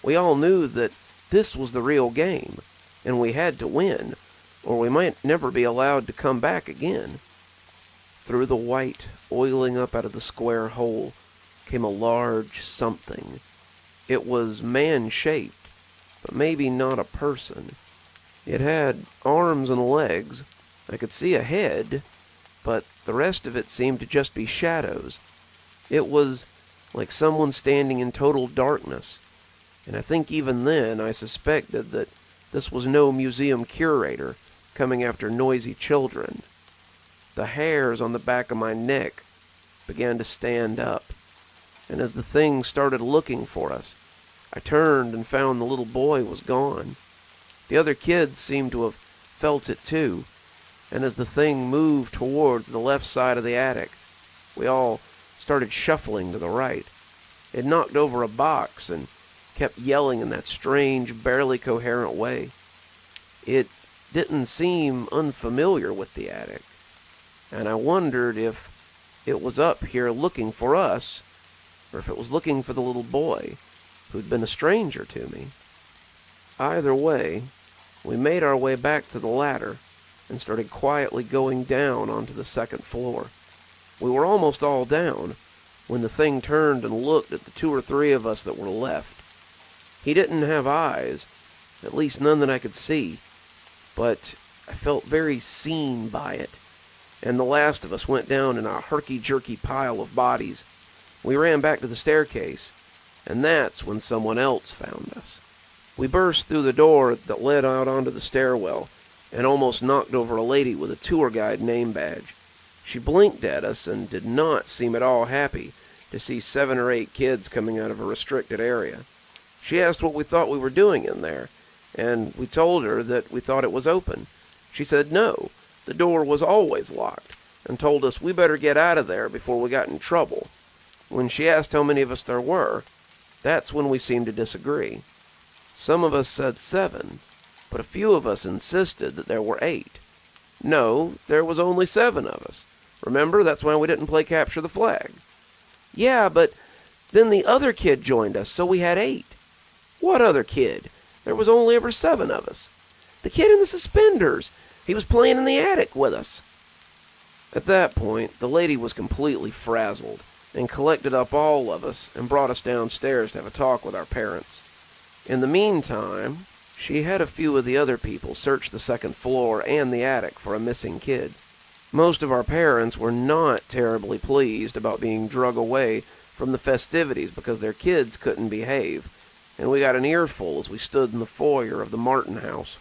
We all knew that this was the real game, and we had to win, or we might never be allowed to come back again. Through the white, oiling up out of the square hole, came a large something. It was man-shaped, but maybe not a person. It had arms and legs. I could see a head, but the rest of it seemed to just be shadows. It was like someone standing in total darkness, and I think even then I suspected that this was no museum curator coming after noisy children. The hairs on the back of my neck began to stand up, and as the thing started looking for us, I turned and found the little boy was gone. The other kids seemed to have felt it too, and as the thing moved towards the left side of the attic, we all started shuffling to the right. It knocked over a box and kept yelling in that strange, barely coherent way. It didn't seem unfamiliar with the attic, and I wondered if it was up here looking for us, or if it was looking for the little boy who'd been a stranger to me. Either way, we made our way back to the ladder and started quietly going down onto the second floor. We were almost all down when the thing turned and looked at the 2 or 3 of us that were left. He didn't have eyes, at least none that I could see, but I felt very seen by it, and the last of us went down in a herky-jerky pile of bodies. We ran back to the staircase, and that's when someone else found us. We burst through the door that led out onto the stairwell, and almost knocked over a lady with a tour guide name badge. She blinked at us and did not seem at all happy to see 7 or 8 kids coming out of a restricted area. She asked what we thought we were doing in there, and we told her that we thought it was open. She said no, the door was always locked, and told us we better get out of there before we got in trouble. When she asked how many of us there were, that's when we seemed to disagree. Some of us said 7, but a few of us insisted that there were 8. No, there was only 7 of us. Remember, that's why we didn't play Capture the Flag. Yeah, but then the other kid joined us, so we had 8. What other kid? There was only ever 7 of us. The kid in the suspenders. He was playing in the attic with us. At that point, the lady was completely frazzled and collected up all of us and brought us downstairs to have a talk with our parents. In the meantime, she had a few of the other people search the second floor and the attic for a missing kid. Most of our parents were not terribly pleased about being drug away from the festivities because their kids couldn't behave, and we got an earful as we stood in the foyer of the Martin house.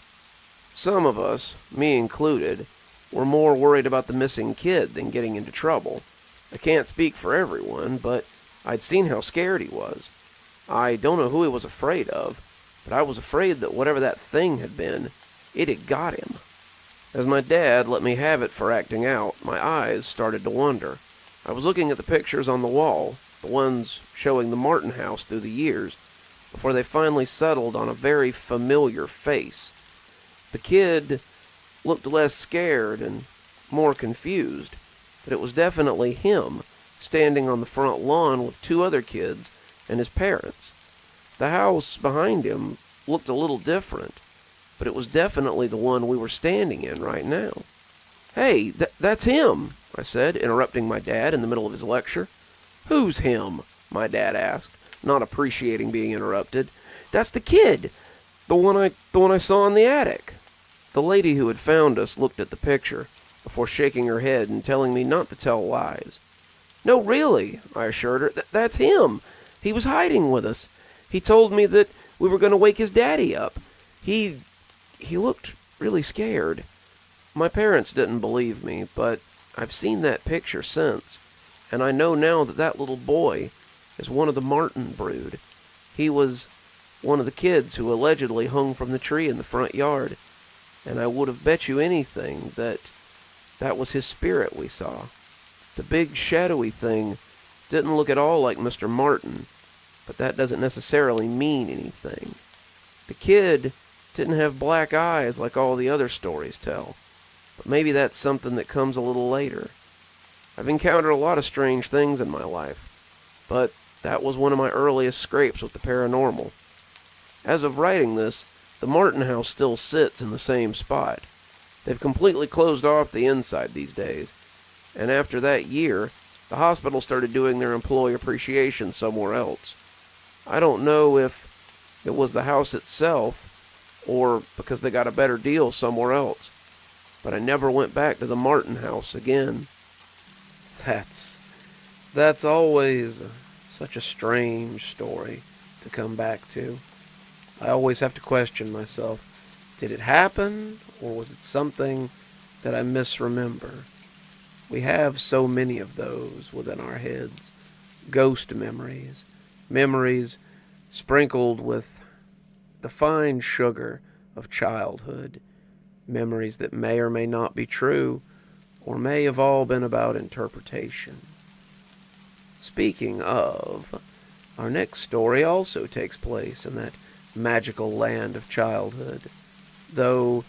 Some of us, me included, were more worried about the missing kid than getting into trouble. I can't speak for everyone, but I'd seen how scared he was. I don't know who he was afraid of, but I was afraid that whatever that thing had been, it had got him. As my dad let me have it for acting out, my eyes started to wander. I was looking at the pictures on the wall, the ones showing the Martin house through the years, before they finally settled on a very familiar face. The kid looked less scared and more confused, but it was definitely him, standing on the front lawn with 2 other kids and his parents. The house behind him looked a little different, but it was definitely the one we were standing in right now. Hey, that's him, I said, interrupting my dad in the middle of his lecture. Who's him? My dad asked, not appreciating being interrupted. That's the kid, the one I saw in the attic. The lady who had found us looked at the picture before shaking her head and telling me not to tell lies. No, really, I assured her. That's him. He was hiding with us. He told me that we were going to wake his daddy up. He looked really scared. My parents didn't believe me, but I've seen that picture since, and I know now that that little boy is one of the Martin brood. He was one of the kids who allegedly hung from the tree in the front yard, and I would have bet you anything that was his spirit we saw. The big shadowy thing didn't look at all like Mr. Martin, but that doesn't necessarily mean anything. The kid didn't have black eyes like all the other stories tell, but maybe that's something that comes a little later. I've encountered a lot of strange things in my life, but that was one of my earliest scrapes with the paranormal. As of writing this, the Martin house still sits in the same spot. They've completely closed off the inside these days, and after that year, the hospital started doing their employee appreciation somewhere else. I don't know if it was the house itself, or because they got a better deal somewhere else, but I never went back to the Martin house again. That's always such a strange story to come back to. I always have to question myself. Did it happen, or was it something that I misremember? We have so many of those within our heads. Ghost memories. Memories sprinkled with the fine sugar of childhood. Memories that may or may not be true, or may have all been about interpretation. Speaking of, our next story also takes place in that magical land of childhood, though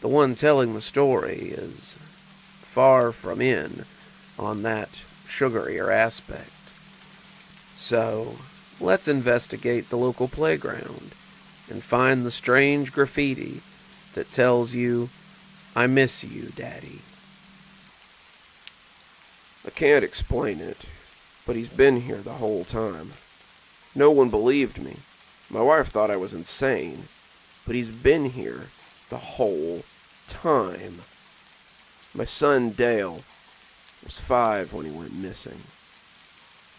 the one telling the story is far from in on that sugarier aspect. So, let's investigate the local playground and find the strange graffiti that tells you, "I miss you, Daddy." I can't explain it, but he's been here the whole time. No one believed me. My wife thought I was insane, but he's been here the whole time. My son, Dale, was 5 when he went missing.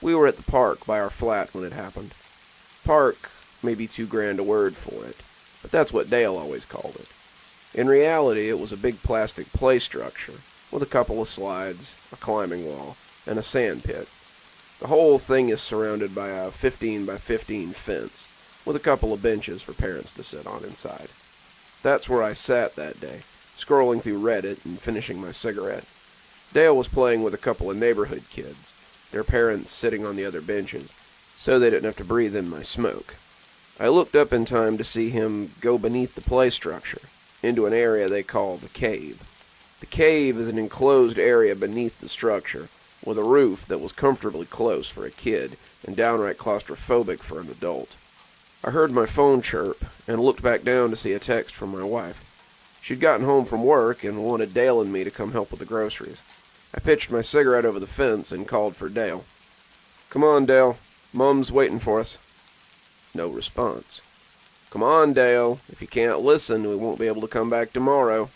We were at the park by our flat when it happened. Park may be too grand a word for it, but that's what Dale always called it. In reality, it was a big plastic play structure with a couple of slides, a climbing wall, and a sand pit. The whole thing is surrounded by a 15 by 15 fence with a couple of benches for parents to sit on inside. That's where I sat that day, scrolling through Reddit and finishing my cigarette. Dale was playing with a couple of neighborhood kids, their parents sitting on the other benches, so they didn't have to breathe in my smoke. I looked up in time to see him go beneath the play structure, into an area they call the cave. The cave is an enclosed area beneath the structure, with a roof that was comfortably close for a kid and downright claustrophobic for an adult. I heard my phone chirp and looked back down to see a text from my wife. She'd gotten home from work and wanted Dale and me to come help with the groceries. I pitched my cigarette over the fence and called for Dale. "Come on, Dale. Mom's waiting for us." No response. "Come on, Dale. If you can't listen, we won't be able to come back tomorrow."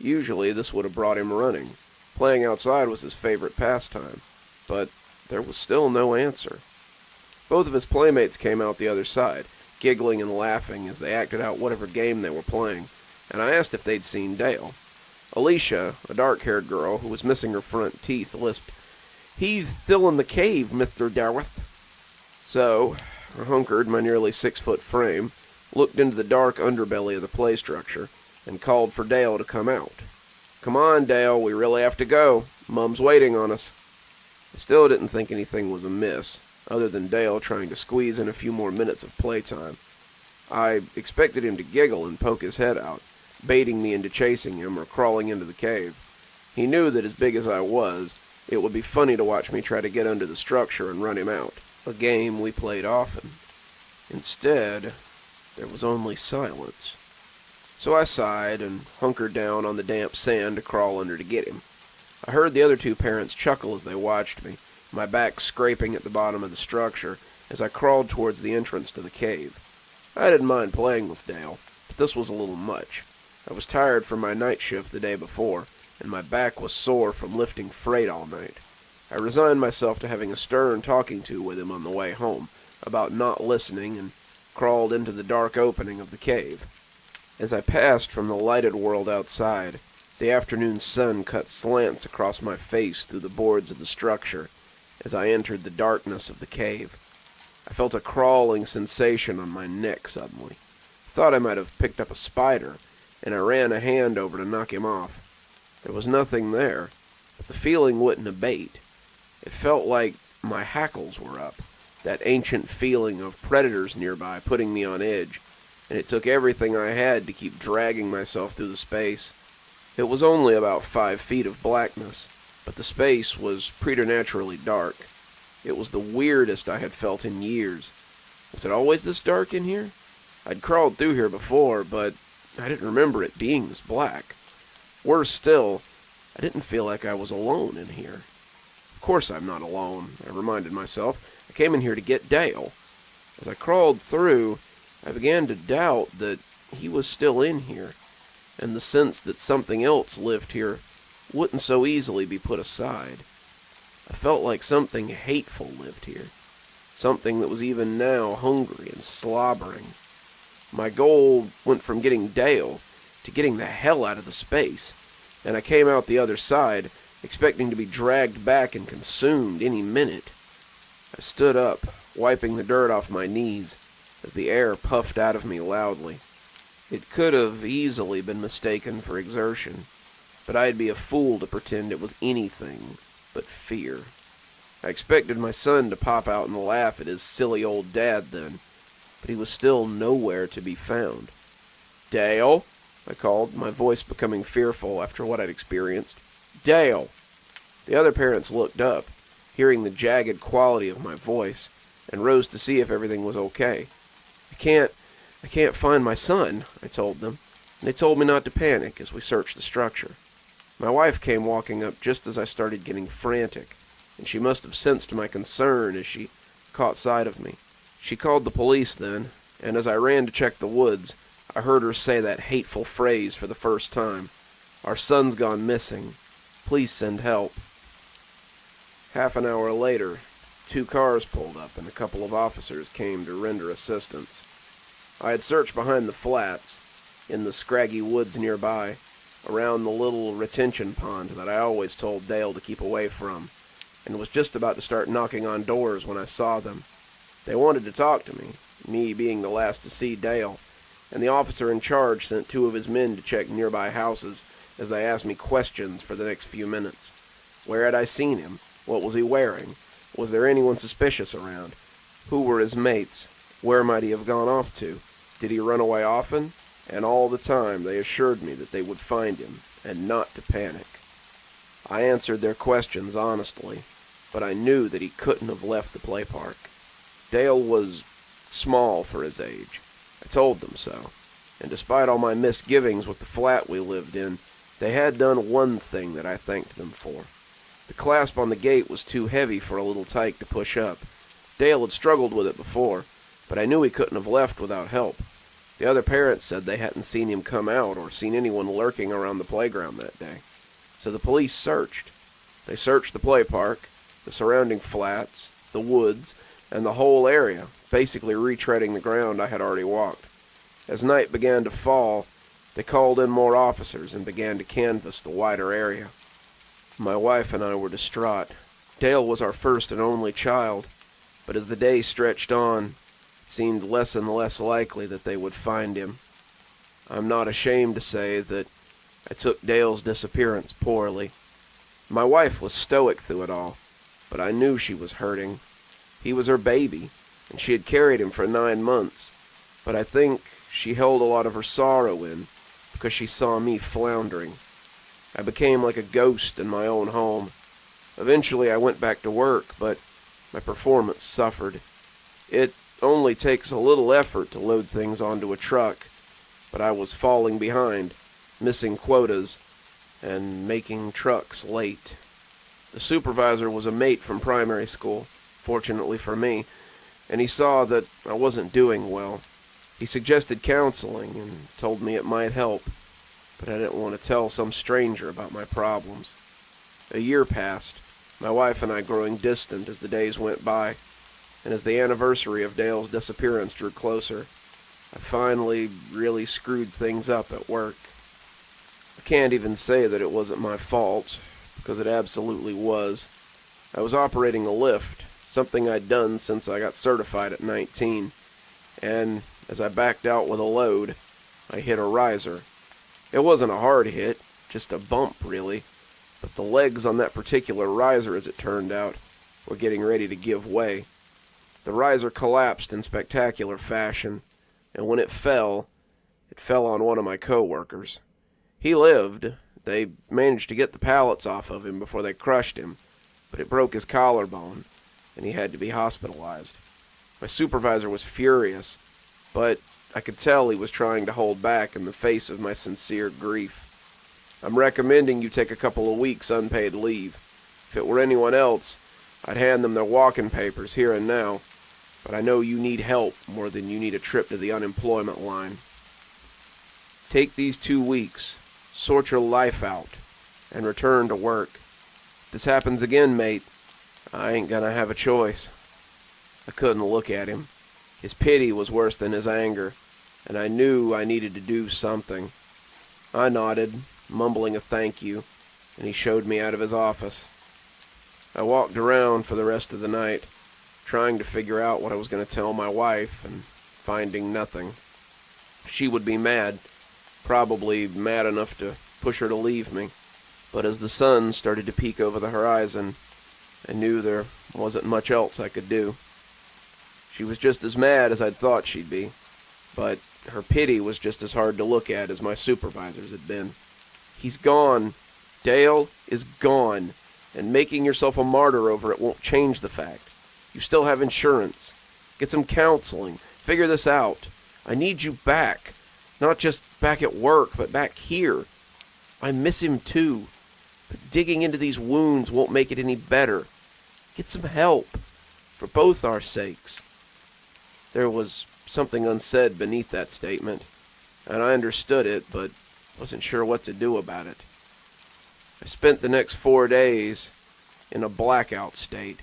Usually this would have brought him running. Playing outside was his favorite pastime. But there was still no answer. Both of his playmates came out the other side, giggling and laughing as they acted out whatever game they were playing, and I asked if they'd seen Dale. Alicia, a dark-haired girl who was missing her front teeth, lisped, "He's still in the cave, Mr. Darwith." So I hunkered my nearly 6-foot frame, looked into the dark underbelly of the play structure, and called for Dale to come out. "Come on, Dale, we really have to go. Mom's waiting on us." I still didn't think anything was amiss, other than Dale trying to squeeze in a few more minutes of playtime. I expected him to giggle and poke his head out, baiting me into chasing him or crawling into the cave. He knew that as big as I was, it would be funny to watch me try to get under the structure and run him out, a game we played often. Instead, there was only silence. So I sighed and hunkered down on the damp sand to crawl under to get him. I heard the other two parents chuckle as they watched me, my back scraping at the bottom of the structure as I crawled towards the entrance to the cave. I didn't mind playing with Dale, but this was a little much. I was tired from my night shift the day before, and my back was sore from lifting freight all night. I resigned myself to having a stern talking to with him on the way home about not listening and crawled into the dark opening of the cave. As I passed from the lighted world outside, the afternoon sun cut slants across my face through the boards of the structure as I entered the darkness of the cave. I felt a crawling sensation on my neck suddenly. I thought I might have picked up a spider, and I ran a hand over to knock him off. There was nothing there, but the feeling wouldn't abate. It felt like my hackles were up, that ancient feeling of predators nearby putting me on edge, and it took everything I had to keep dragging myself through the space. It was only about 5 feet of blackness, but the space was preternaturally dark. It was the weirdest I had felt in years. Was it always this dark in here? I'd crawled through here before, but I didn't remember it being this black. Worse still, I didn't feel like I was alone in here. Of course I'm not alone, I reminded myself. I came in here to get Dale. As I crawled through, I began to doubt that he was still in here, and the sense that something else lived here wouldn't so easily be put aside. I felt like something hateful lived here, something that was even now hungry and slobbering. My goal went from getting Dale to getting the hell out of the space, and I came out the other side, expecting to be dragged back and consumed any minute. I stood up, wiping the dirt off my knees, as the air puffed out of me loudly. It could have easily been mistaken for exertion, but I'd be a fool to pretend it was anything but fear. I expected my son to pop out and laugh at his silly old dad then, but he was still nowhere to be found. "Dale?" I called, my voice becoming fearful after what I'd experienced. "Dale!" The other parents looked up, hearing the jagged quality of my voice, and rose to see if everything was okay. I can't find my son," I told them, and they told me not to panic as we searched the structure. My wife came walking up just as I started getting frantic, and she must have sensed my concern as she caught sight of me. She called the police then, and as I ran to check the woods, I heard her say that hateful phrase for the first time. "Our son's gone missing. Please send help." Half an hour later, 2 cars pulled up and a couple of officers came to render assistance. I had searched behind the flats, in the scraggy woods nearby, around the little retention pond that I always told Dale to keep away from, and was just about to start knocking on doors when I saw them. They wanted to talk to me being the last to see Dale, and the officer in charge sent 2 of his men to check nearby houses as they asked me questions for the next few minutes. Where had I seen him? What was he wearing? Was there anyone suspicious around? Who were his mates? Where might he have gone off to? Did he run away often? And all the time they assured me that they would find him, and not to panic. I answered their questions honestly, but I knew that he couldn't have left the play park. Dale was small for his age. I told them so, and despite all my misgivings with the flat we lived in, they had done one thing that I thanked them for. The clasp on the gate was too heavy for a little tyke to push up. Dale had struggled with it before, but I knew he couldn't have left without help. The other parents said they hadn't seen him come out or seen anyone lurking around the playground that day. So the police searched. They searched the play park, the surrounding flats, the woods, and the whole area, basically retreading the ground I had already walked. As night began to fall, they called in more officers and began to canvass the wider area. My wife and I were distraught. Dale was our first and only child, but as the day stretched on, it seemed less and less likely that they would find him. I'm not ashamed to say that I took Dale's disappearance poorly. My wife was stoic through it all, but I knew she was hurting. He was her baby, and she had carried him for 9 months, but I think she held a lot of her sorrow in because she saw me floundering. I became like a ghost in my own home. Eventually I went back to work, but my performance suffered. It only takes a little effort to load things onto a truck, but I was falling behind, missing quotas, and making trucks late. The supervisor was a mate from primary school, fortunately for me, and he saw that I wasn't doing well. He suggested counseling and told me it might help, but I didn't want to tell some stranger about my problems. A year passed, my wife and I growing distant as the days went by, and as the anniversary of Dale's disappearance drew closer, I finally really screwed things up at work. I can't even say that it wasn't my fault, because it absolutely was. I was operating a lift, something I'd done since I got certified at 19, and as I backed out with a load, I hit a riser. It wasn't a hard hit, just a bump really, but the legs on that particular riser, as it turned out, were getting ready to give way. The riser collapsed in spectacular fashion, and when it fell on one of my co-workers. He lived. They managed to get the pallets off of him before they crushed him, but it broke his collarbone, and he had to be hospitalized. My supervisor was furious, but I could tell he was trying to hold back in the face of my sincere grief. "I'm recommending you take a couple of weeks unpaid leave. If it were anyone else, I'd hand them their walking papers here and now, but I know you need help more than you need a trip to the unemployment line. Take these 2 weeks, sort your life out, and return to work. If this happens again, mate, I ain't gonna have a choice." I couldn't look at him. His pity was worse than his anger, and I knew I needed to do something. I nodded, mumbling a thank you, and he showed me out of his office. I walked around for the rest of the night, trying to figure out what I was going to tell my wife, and finding nothing. She would be mad, probably mad enough to push her to leave me, but as the sun started to peek over the horizon, I knew there wasn't much else I could do. She was just as mad as I'd thought she'd be, but her pity was just as hard to look at as my supervisor's had been. He's gone. Dale is gone, and making yourself a martyr over it won't change the fact. You still have insurance. Get some counseling. Figure this out. I need you back. Not just back at work, but back here. I miss him too, but digging into these wounds won't make it any better. Get some help, for both our sakes. There was something unsaid beneath that statement. and I understood it, but wasn't sure what to do about it. I spent the next 4 days in a blackout state.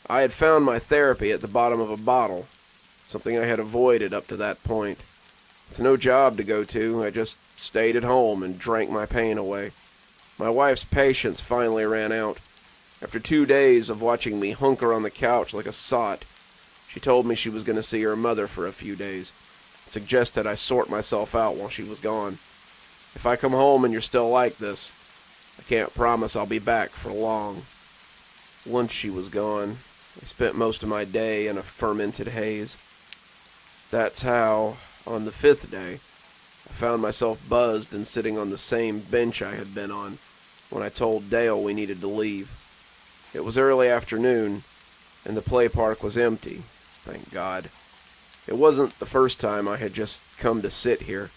I had found my therapy at the bottom of a bottle, something I had avoided up to that point. It's no job to go to. I just stayed at home and drank my pain away. My wife's patience finally ran out. After 2 days of watching me hunker on the couch like a sot, she told me she was going to see her mother for a few days, and suggested I sort myself out while she was gone. If I come home and you're still like this, I can't promise I'll be back for long. Once she was gone, I spent most of my day in a fermented haze. That's how, on the 5th day, I found myself buzzed and sitting on the same bench I had been on when I told Dale we needed to leave. It was early afternoon, and the play park was empty, thank God. It wasn't the first time I had just come to sit here,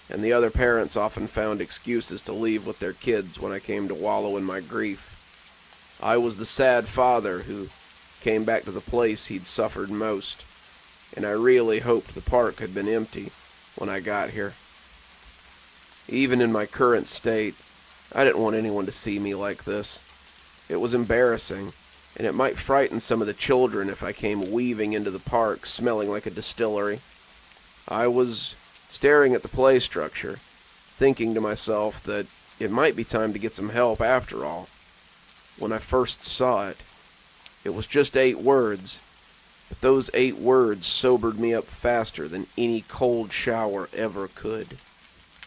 and the other parents often found excuses to leave with their kids when I came to wallow in my grief. I was the sad father who came back to the place he'd suffered most, and I really hoped the park had been empty when I got here. Even in my current state, I didn't want anyone to see me like this. It was embarrassing, and it might frighten some of the children if I came weaving into the park smelling like a distillery. I was staring at the play structure, thinking to myself that it might be time to get some help after all. When I first saw it, it was just 8 words, but those 8 words sobered me up faster than any cold shower ever could.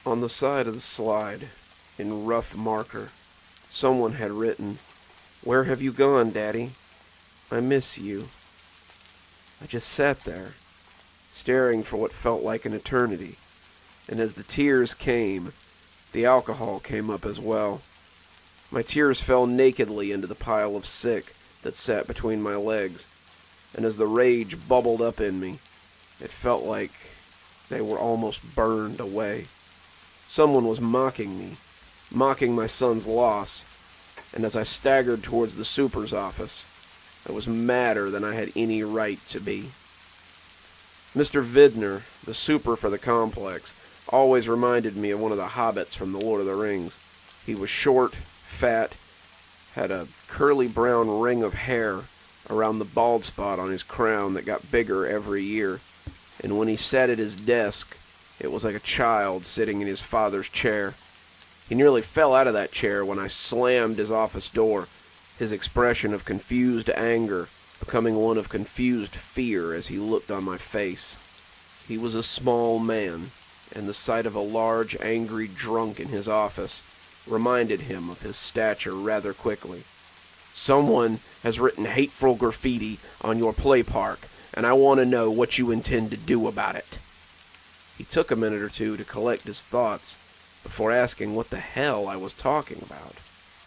On the side of the slide, in rough marker, someone had written, "Where have you gone, Daddy? I miss you." I just sat there, staring for what felt like an eternity, and as the tears came, the alcohol came up as well. My tears fell nakedly into the pile of sick that sat between my legs, and as the rage bubbled up in me, it felt like they were almost burned away. Someone was mocking me, mocking my son's loss, and as I staggered towards the super's office, I was madder than I had any right to be. Mr. Vidner, the super for the complex, always reminded me of one of the hobbits from The Lord of the Rings. He was short, fat, had a curly brown ring of hair around the bald spot on his crown that got bigger every year, and when he sat at his desk, it was like a child sitting in his father's chair. He nearly fell out of that chair when I slammed his office door, his expression of confused anger becoming one of confused fear as he looked on my face. He was a small man, and the sight of a large, angry drunk in his office reminded him of his stature rather quickly. "Someone has written hateful graffiti on your play park, and I want to know what you intend to do about it." He took a minute or two to collect his thoughts before asking what the hell I was talking about.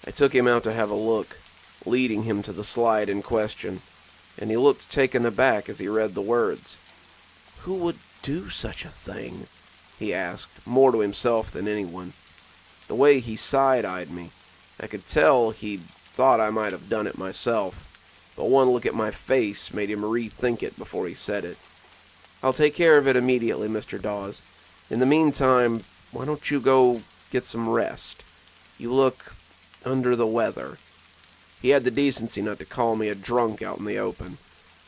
I took him out to have a look, leading him to the slide in question, and he looked taken aback as he read the words. "Who would do such a thing?" he asked, more to himself than anyone. The way he side-eyed me, I could tell he'd thought I might have done it myself, but one look at my face made him rethink it before he said it. "I'll take care of it immediately, Mr. Dawes. In the meantime, why don't you go get some rest? You look under the weather." He had the decency not to call me a drunk out in the open,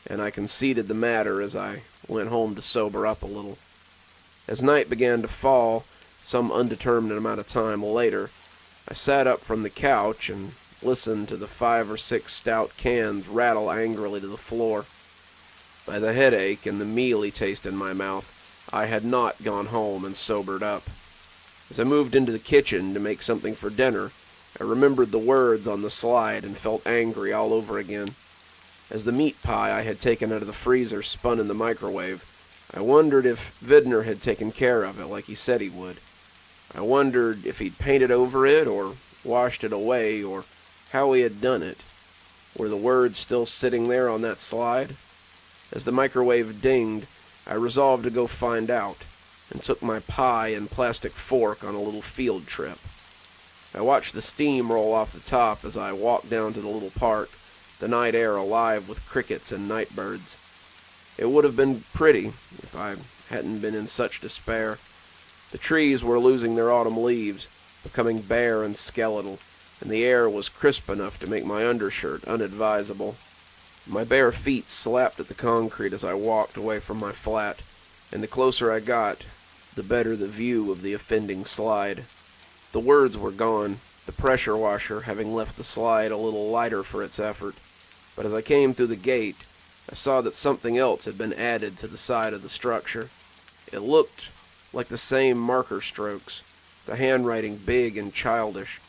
and I conceded the matter as I went home to sober up a little. As night began to fall, some undetermined amount of time later, I sat up from the couch and listened to the 5 or 6 stout cans rattle angrily to the floor. By the headache and the mealy taste in my mouth, I had not gone home and sobered up. As I moved into the kitchen to make something for dinner, I remembered the words on the slide and felt angry all over again. As the meat pie I had taken out of the freezer spun in the microwave, I wondered if Vidner had taken care of it like he said he would. I wondered if he'd painted over it or washed it away or how he had done it. Were the words still sitting there on that slide? As the microwave dinged, I resolved to go find out, and took my pie and plastic fork on a little field trip. I watched the steam roll off the top as I walked down to the little park, the night air alive with crickets and night birds. It would have been pretty if I hadn't been in such despair. The trees were losing their autumn leaves, becoming bare and skeletal, and the air was crisp enough to make my undershirt unadvisable. My bare feet slapped at the concrete as I walked away from my flat, and the closer I got, the better the view of the offending slide. The words were gone, the pressure washer having left the slide a little lighter for its effort. But as I came through the gate, I saw that something else had been added to the side of the structure. It looked like the same marker strokes, the handwriting big and childish,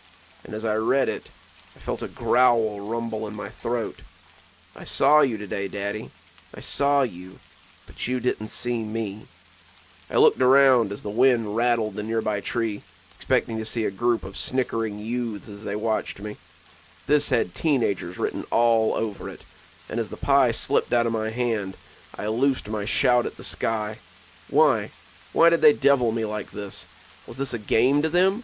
and as I read it, I felt a growl rumble in my throat. I saw you today, Daddy. I saw you, but you didn't see me. I looked around as the wind rattled the nearby tree, expecting to see a group of snickering youths as they watched me. This had teenagers written all over it, and as the pie slipped out of my hand, I loosed my shout at the sky. Why? Why did they devil me like this? Was this a game to them?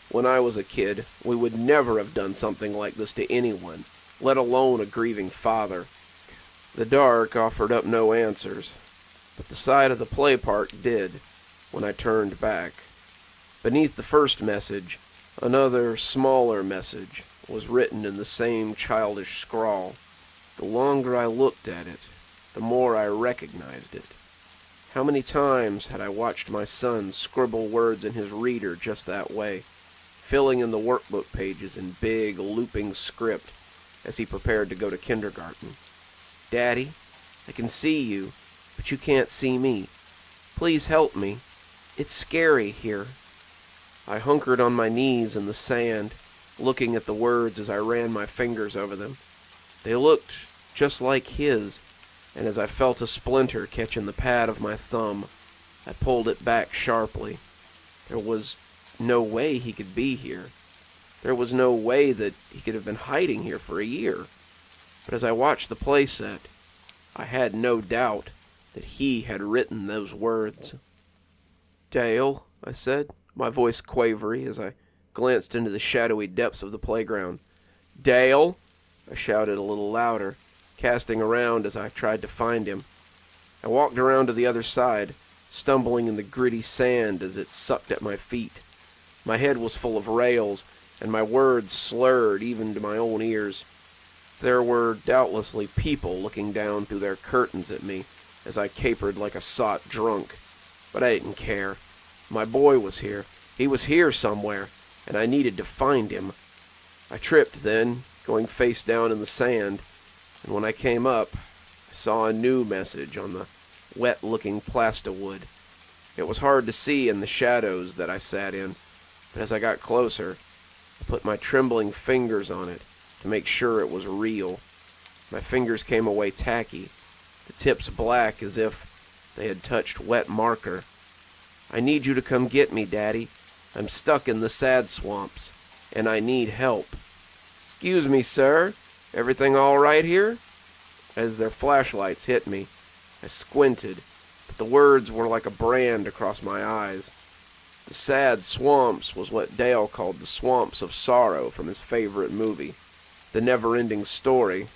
When I was a kid, we would never have done something like this to anyone, let alone a grieving father. The dark offered up no answers, but the side of the play park did when I turned back. Beneath the first message, another, smaller message was written in the same childish scrawl. The longer I looked at it, the more I recognized it. How many times had I watched my son scribble words in his reader just that way, filling in the workbook pages in big, looping script as he prepared to go to kindergarten. Daddy, I can see you, but you can't see me. Please help me. It's scary here. I hunkered on my knees in the sand, looking at the words as I ran my fingers over them. They looked just like his, and as I felt a splinter catch in the pad of my thumb, I pulled it back sharply. There was no way he could be here. There was no way that he could have been hiding here for a year. But as I watched the playset, I had no doubt that he had written those words. Dale, I said, my voice quavery as I glanced into the shadowy depths of the playground. Dale, I shouted a little louder, casting around as I tried to find him. I walked around to the other side, stumbling in the gritty sand as it sucked at my feet. My head was full of rails, and my words slurred even to my own ears. There were doubtlessly people looking down through their curtains at me as I capered like a sot drunk, but I didn't care. My boy was here. He was here somewhere, and I needed to find him. I tripped then, going face down in the sand, and when I came up, I saw a new message on the wet-looking plasterwood. It was hard to see in the shadows that I sat in, but as I got closer, I put my trembling fingers on it to make sure it was real. My fingers came away tacky, the tips black as if they had touched wet marker. I need you to come get me, Daddy. I'm stuck in the sad swamps, and I need help. Excuse me, sir. Everything all right here? As their flashlights hit me, I squinted, but the words were like a brand across my eyes. The sad swamps was what Dale called the swamps of sorrow from his favorite movie, The Never-Ending Story.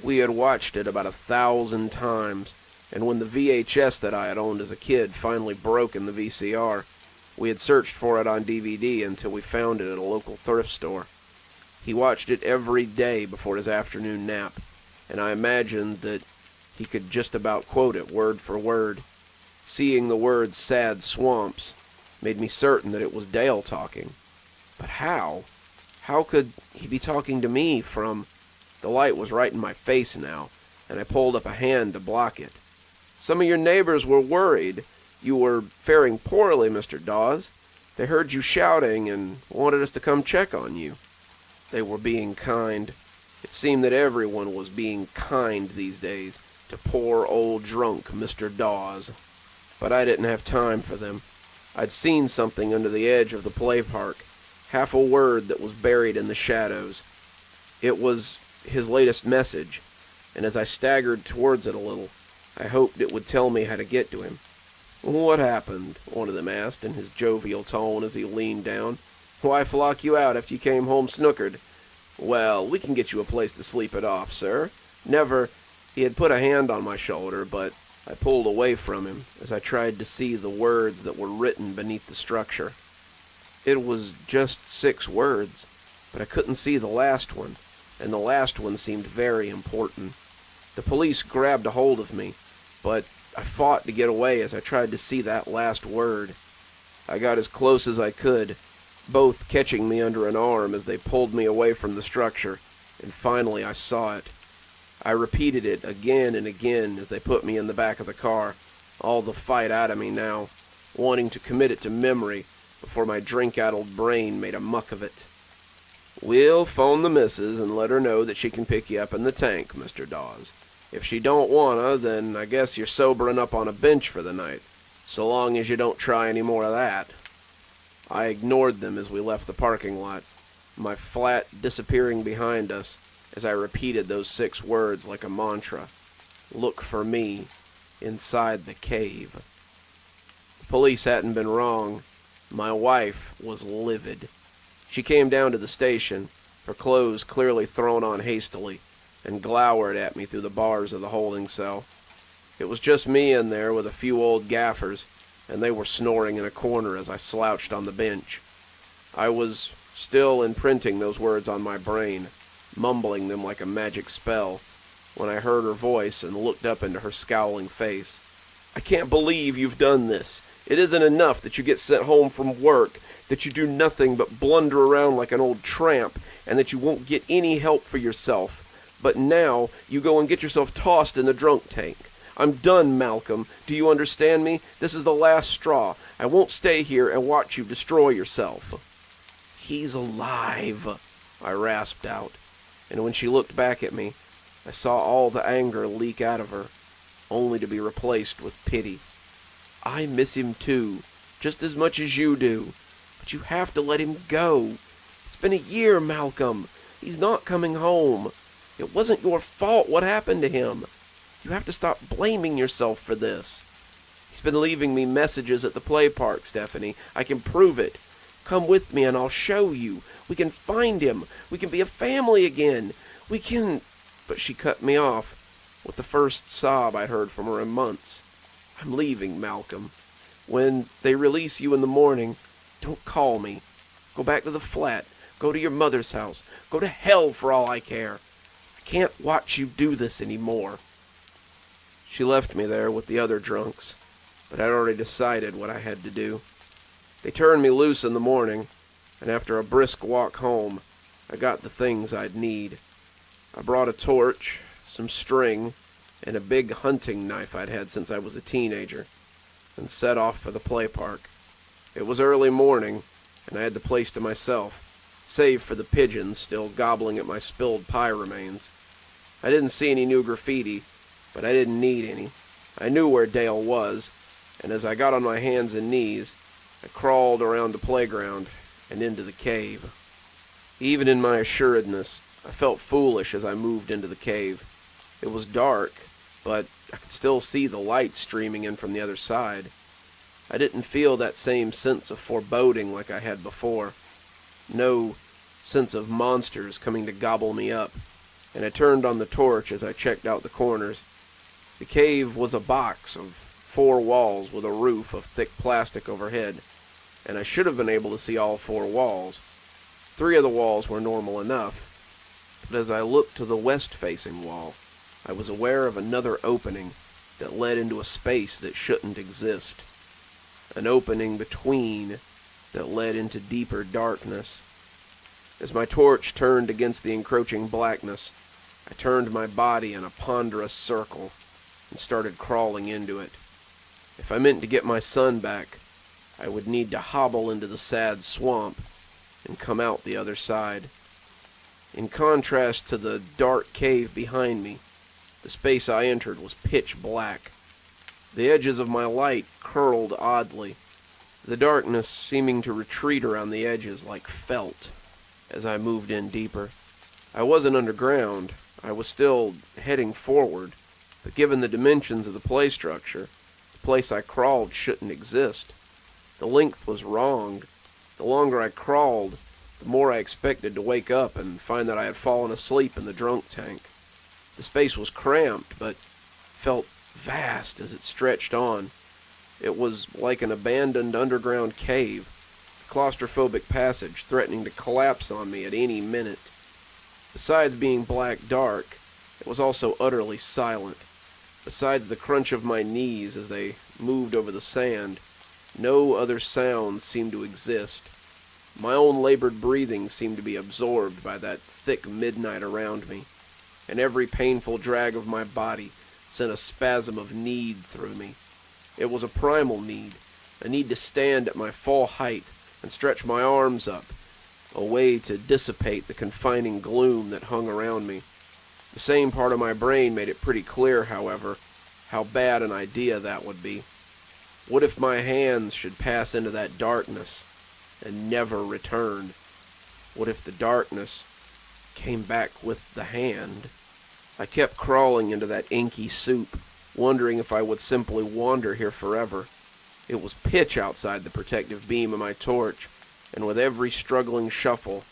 We had watched it about 1,000 times, and when the VHS that I had owned as a kid finally broke in the VCR, we had searched for it on DVD until we found it at a local thrift store. He watched it every day before his afternoon nap, and I imagined that he could just about quote it word for word. Seeing the word sad swamps made me certain that it was Dale talking. But how? How could he be talking to me from... The light was right in my face now, and I pulled up a hand to block it. Some of your neighbors were worried. You were faring poorly, Mr. Dawes. They heard you shouting and wanted us to come check on you. They were being kind. It seemed that everyone was being kind these days to poor old drunk Mr. Dawes. But I didn't have time for them. I'd seen something under the edge of the play park, half a word that was buried in the shadows. It was his latest message, and as I staggered towards it a little, I hoped it would tell me how to get to him. What happened? One of them asked in his jovial tone as he leaned down. Why flock you out after you came home snookered? Well, we can get you a place to sleep it off, sir. Never... He had put a hand on my shoulder, but I pulled away from him as I tried to see the words that were written beneath the structure. It was just 6 words, but I couldn't see the last one, and the last one seemed very important. The police grabbed a hold of me, but I fought to get away as I tried to see that last word. I got as close as I could, both catching me under an arm as they pulled me away from the structure, and finally I saw it. I repeated it again and again as they put me in the back of the car, all the fight out of me now, wanting to commit it to memory before my drink-addled brain made a muck of it. "We'll phone the missus and let her know that she can pick you up in the tank, Mr. Dawes. If she don't wanna, then I guess you're sobering up on a bench for the night, so long as you don't try any more of that." I ignored them as we left the parking lot, my flat disappearing behind us as I repeated those 6 words like a mantra. Look for me inside the cave. The police hadn't been wrong. My wife was livid. She came down to the station, her clothes clearly thrown on hastily, and glowered at me through the bars of the holding cell. It was just me in there with a few old gaffers, and they were snoring in a corner as I slouched on the bench. I was still imprinting those words on my brain, mumbling them like a magic spell, when I heard her voice and looked up into her scowling face. "I can't believe you've done this. It isn't enough that you get sent home from work, that you do nothing but blunder around like an old tramp, and that you won't get any help for yourself. But now you go and get yourself tossed in the drunk tank. I'm done, Malcolm. Do you understand me? This is the last straw. I won't stay here and watch you destroy yourself." "He's alive," I rasped out, and when she looked back at me, I saw all the anger leak out of her, only to be replaced with pity. "I miss him too, just as much as you do, but you have to let him go. It's been a year, Malcolm. He's not coming home. It wasn't your fault what happened to him. You have to stop blaming yourself for this. He's been leaving me messages at the play park, Stephanie. I can prove it. Come with me and I'll show you. We can find him. We can be a family again. We can—" But she cut me off with the first sob I'd heard from her in months. "I'm leaving, Malcolm. When they release you in the morning, don't call me. Go back to the flat. Go to your mother's house. Go to hell for all I care. I can't watch you do this anymore." She left me there with the other drunks, but I'd already decided what I had to do. They turned me loose in the morning, and after a brisk walk home, I got the things I'd need. I brought a torch, some string, and a big hunting knife I'd had since I was a teenager, and set off for the play park. It was early morning, and I had the place to myself, save for the pigeons still gobbling at my spilled pie remains. I didn't see any new graffiti, but I didn't need any. I knew where Dale was, and as I got on my hands and knees, I crawled around the playground and into the cave. Even in my assuredness, I felt foolish as I moved into the cave. It was dark, but I could still see the light streaming in from the other side. I didn't feel that same sense of foreboding like I had before. No sense of monsters coming to gobble me up, and I turned on the torch as I checked out the corners. The cave was a box of 4 walls with a roof of thick plastic overhead, and I should have been able to see all 4 walls. 3 of the walls were normal enough, but as I looked to the west-facing wall, I was aware of another opening that led into a space that shouldn't exist. An opening between that led into deeper darkness. As my torch turned against the encroaching blackness, I turned my body in a ponderous circle and started crawling into it. If I meant to get my son back, I would need to hobble into the sad swamp and come out the other side. In contrast to the dark cave behind me, the space I entered was pitch black. The edges of my light curled oddly, the darkness seeming to retreat around the edges like felt as I moved in deeper. I wasn't underground. I was still heading forward, but given the dimensions of the play structure, the place I crawled shouldn't exist. The length was wrong. The longer I crawled, the more I expected to wake up and find that I had fallen asleep in the drunk tank. The space was cramped, but felt vast as it stretched on. It was like an abandoned underground cave, a claustrophobic passage threatening to collapse on me at any minute. Besides being black dark, it was also utterly silent. Besides the crunch of my knees as they moved over the sand, no other sounds seemed to exist. My own labored breathing seemed to be absorbed by that thick midnight around me, and every painful drag of my body sent a spasm of need through me. It was a primal need, a need to stand at my full height and stretch my arms up, a way to dissipate the confining gloom that hung around me. The same part of my brain made it pretty clear, however, how bad an idea that would be. What if my hands should pass into that darkness and never return? What if the darkness came back with the hand? I kept crawling into that inky soup, wondering if I would simply wander here forever. It was pitch outside the protective beam of my torch, and with every struggling shuffle,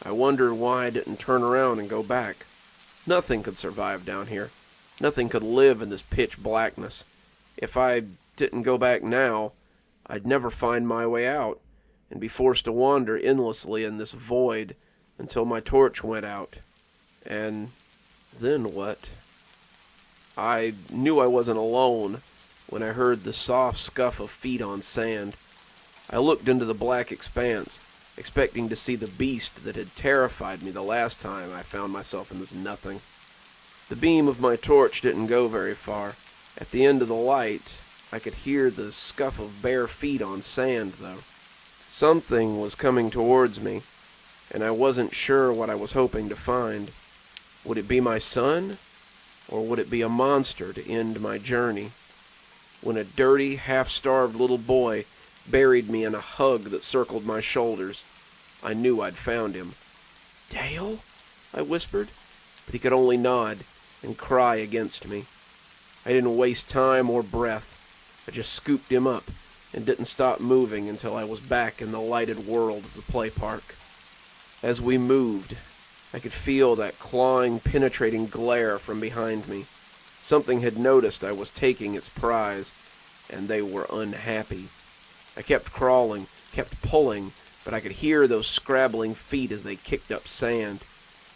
I wondered why I didn't turn around and go back. Nothing could survive down here. Nothing could live in this pitch blackness. If I didn't go back now, I'd never find my way out, and be forced to wander endlessly in this void until my torch went out. And then what? I knew I wasn't alone when I heard the soft scuff of feet on sand. I looked into the black expanse, expecting to see the beast that had terrified me the last time I found myself in this nothing. The beam of my torch didn't go very far. At the end of the light, I could hear the scuff of bare feet on sand, though. Something was coming towards me, and I wasn't sure what I was hoping to find. Would it be my son, or would it be a monster to end my journey? When a dirty, half-starved little boy buried me in a hug that circled my shoulders, I knew I'd found him. "Dale?" I whispered, but he could only nod and cry against me. I didn't waste time or breath. I just scooped him up and didn't stop moving until I was back in the lighted world of the play park. As we moved, I could feel that clawing, penetrating glare from behind me. Something had noticed I was taking its prize, and they were unhappy. I kept crawling, kept pulling, but I could hear those scrabbling feet as they kicked up sand.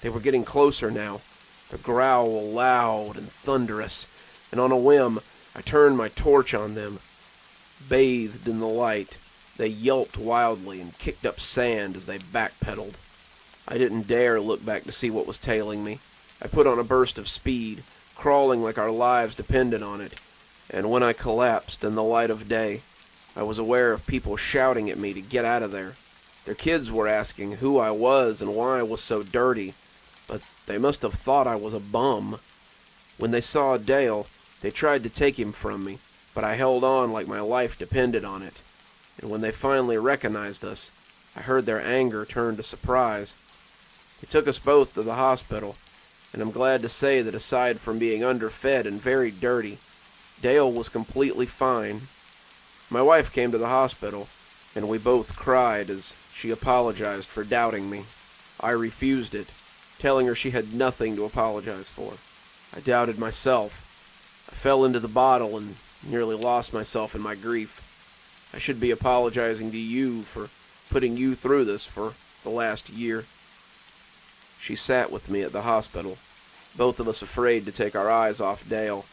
They were getting closer now, the growl loud and thunderous, and on a whim, I turned my torch on them. Bathed in the light, they yelped wildly and kicked up sand as they backpedaled. I didn't dare look back to see what was tailing me. I put on a burst of speed, crawling like our lives depended on it, and when I collapsed in the light of day, I was aware of people shouting at me to get out of there. Their kids were asking who I was and why I was so dirty, but they must have thought I was a bum. When they saw Dale, they tried to take him from me, but I held on like my life depended on it. And when they finally recognized us, I heard their anger turn to surprise. They took us both to the hospital, and I'm glad to say that aside from being underfed and very dirty, Dale was completely fine. My wife came to the hospital, and we both cried as she apologized for doubting me. I refused it, telling her she had nothing to apologize for. I doubted myself. I fell into the bottle and nearly lost myself in my grief. I should be apologizing to you for putting you through this for the last year. She sat with me at the hospital, both of us afraid to take our eyes off Dale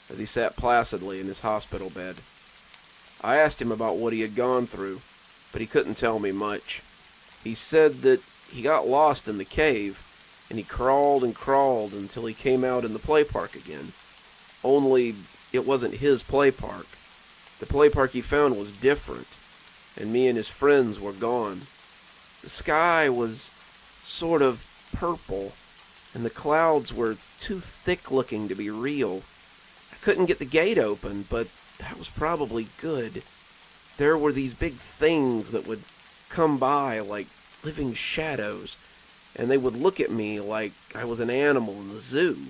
as he sat placidly in his hospital bed. I asked him about what he had gone through, but he couldn't tell me much. He said that he got lost in the cave, and he crawled and crawled until he came out in the play park again. Only it wasn't his play park. The play park he found was different, and me and his friends were gone. The sky was sort of purple, and the clouds were too thick-looking to be real. I couldn't get the gate open, but that was probably good. There were these big things that would come by like living shadows, and they would look at me like I was an animal in the zoo.